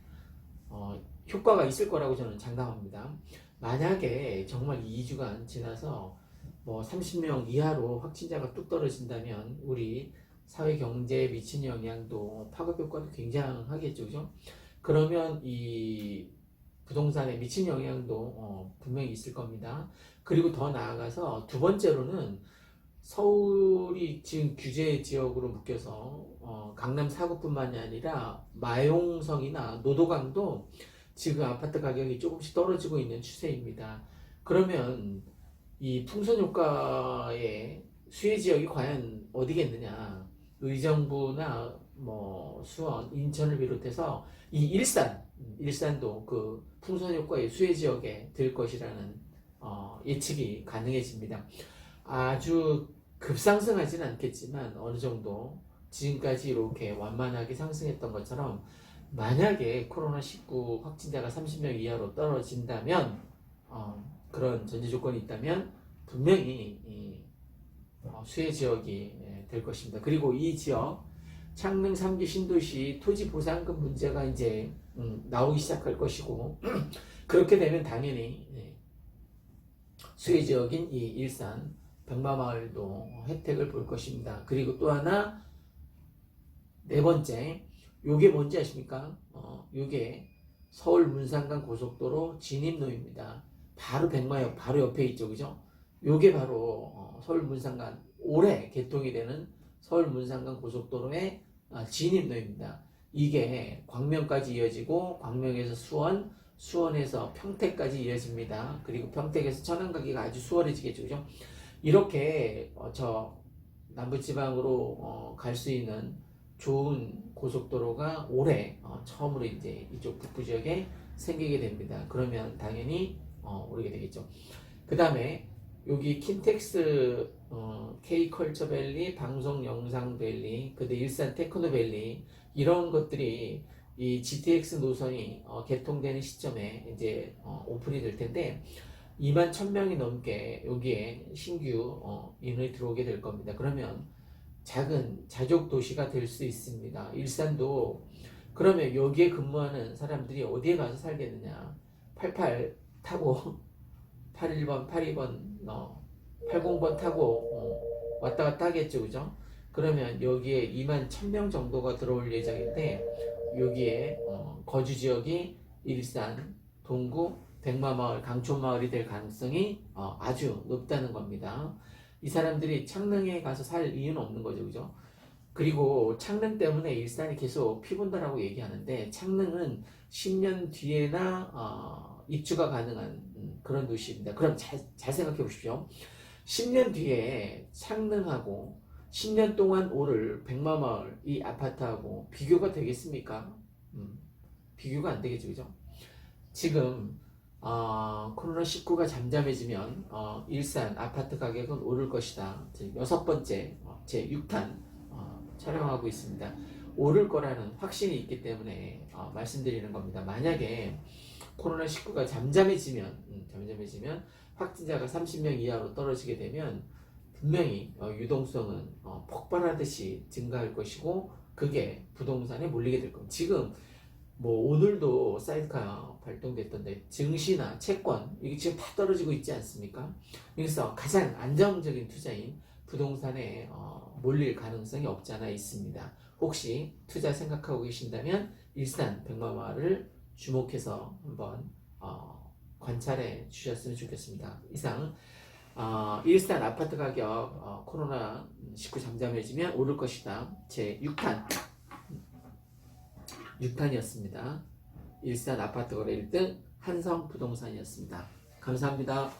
효과가 있을 거라고 저는 장담합니다. 만약에 정말 2주간 지나서 뭐 30명 이하로 확진자가 뚝 떨어진다면 우리 사회 경제에 미치는 영향도 파급 효과도 굉장하겠죠, 그죠? 그러면 이 부동산에 미친 영향도 분명히 있을 겁니다. 그리고 더 나아가서 두 번째로는 서울이 지금 규제 지역으로 묶여서 강남 4구뿐만이 아니라 마용성이나 노도강도 지금 아파트 가격이 조금씩 떨어지고 있는 추세입니다. 그러면 이 풍선 효과의 수혜 지역이 과연 어디겠느냐? 의정부나 뭐 수원, 인천을 비롯해서 이 일산도 그 풍선 효과의 수혜 지역에 들 것이라는 예측이 가능해집니다. 아주 급상승하지는 않겠지만 어느 정도 지금까지 이렇게 완만하게 상승했던 것처럼 만약에 코로나19 확진자가 30명 이하로 떨어진다면 그런 전제 조건이 있다면 분명히 수혜 지역이 될 것입니다. 그리고 이 지역 창릉 3기 신도시 토지 보상금 문제가 이제 나오기 시작할 것이고 그렇게 되면 당연히 수혜 지역인 이 일산 백마마을도 혜택을 볼 것입니다. 그리고 또 하나 네 번째 요게 뭔지 아십니까? 요게 서울 문산간 고속도로 진입로입니다. 바로 백마역 바로 옆에 있죠, 그죠? 요게 바로 서울 문산간 올해 개통이 되는 서울 문산간 고속도로의 진입로입니다. 이게 광명까지 이어지고 광명에서 수원, 수원에서 평택까지 이어집니다. 그리고 평택에서 천안 가기가 아주 수월해지겠죠, 그죠? 이렇게 저 남부지방으로 갈 수 있는 좋은 고속도로가 올해 처음으로 이제 이쪽 북부 지역에 생기게 됩니다. 그러면 당연히 오르게 되겠죠. 그 다음에 여기 킨텍스 K컬처밸리, 방송영상밸리, 그다음 일산 테크노밸리 이런 것들이 이 GTX 노선이 개통되는 시점에 이제 오픈이 될 텐데 2만 1,000명이 넘게 여기에 신규 인원이 들어오게 될 겁니다. 그러면 작은 자족 도시가 될 수 있습니다. 일산도 그러면 여기에 근무하는 사람들이 어디에 가서 살겠느냐? 88 타고 81번, 82번, 80번 타고 왔다 갔다 하겠죠, 그죠? 그러면 여기에 2만 1,000명 정도가 들어올 예정인데 여기에 거주 지역이 일산, 동구, 백마마을, 강촌마을이 될 가능성이 아주 높다는 겁니다. 이 사람들이 창릉에 가서 살 이유는 없는 거죠, 그죠? 그리고 창릉 때문에 일산이 계속 피본다라고 얘기하는데 창릉은 10년 뒤에나 입주가 가능한 그런 도시입니다. 그럼 잘 생각해 보십시오. 10년 뒤에 창릉하고 10년 동안 오를 백마마을 이 아파트하고 비교가 되겠습니까? 비교가 안 되겠죠, 그죠? 지금 코로나19가 잠잠해지면 일산 아파트 가격은 오를 것이다. 여섯 번째 제 6탄 촬영하고 있습니다. 오를 거라는 확신이 있기 때문에 말씀드리는 겁니다. 만약에 코로나19가 잠잠해지면 확진자가 30명 이하로 떨어지게 되면 분명히 유동성은 폭발하듯이 증가할 것이고 그게 부동산에 몰리게 될 겁니다. 지금 뭐 오늘도 사이드카 발동됐던데 증시나 채권 이게 지금 다 떨어지고 있지 않습니까? 그래서 가장 안정적인 투자인 부동산에 몰릴 가능성이 없지 않아 있습니다. 혹시 투자 생각하고 계신다면 일산 백마마을을 주목해서 한번 관찰해 주셨으면 좋겠습니다. 이상 일산 아파트 가격 코로나19 잠잠해지면 오를 것이다. 제 6탄이었습니다. 일산 아파트 거래 1등 한성부동산이었습니다. 감사합니다.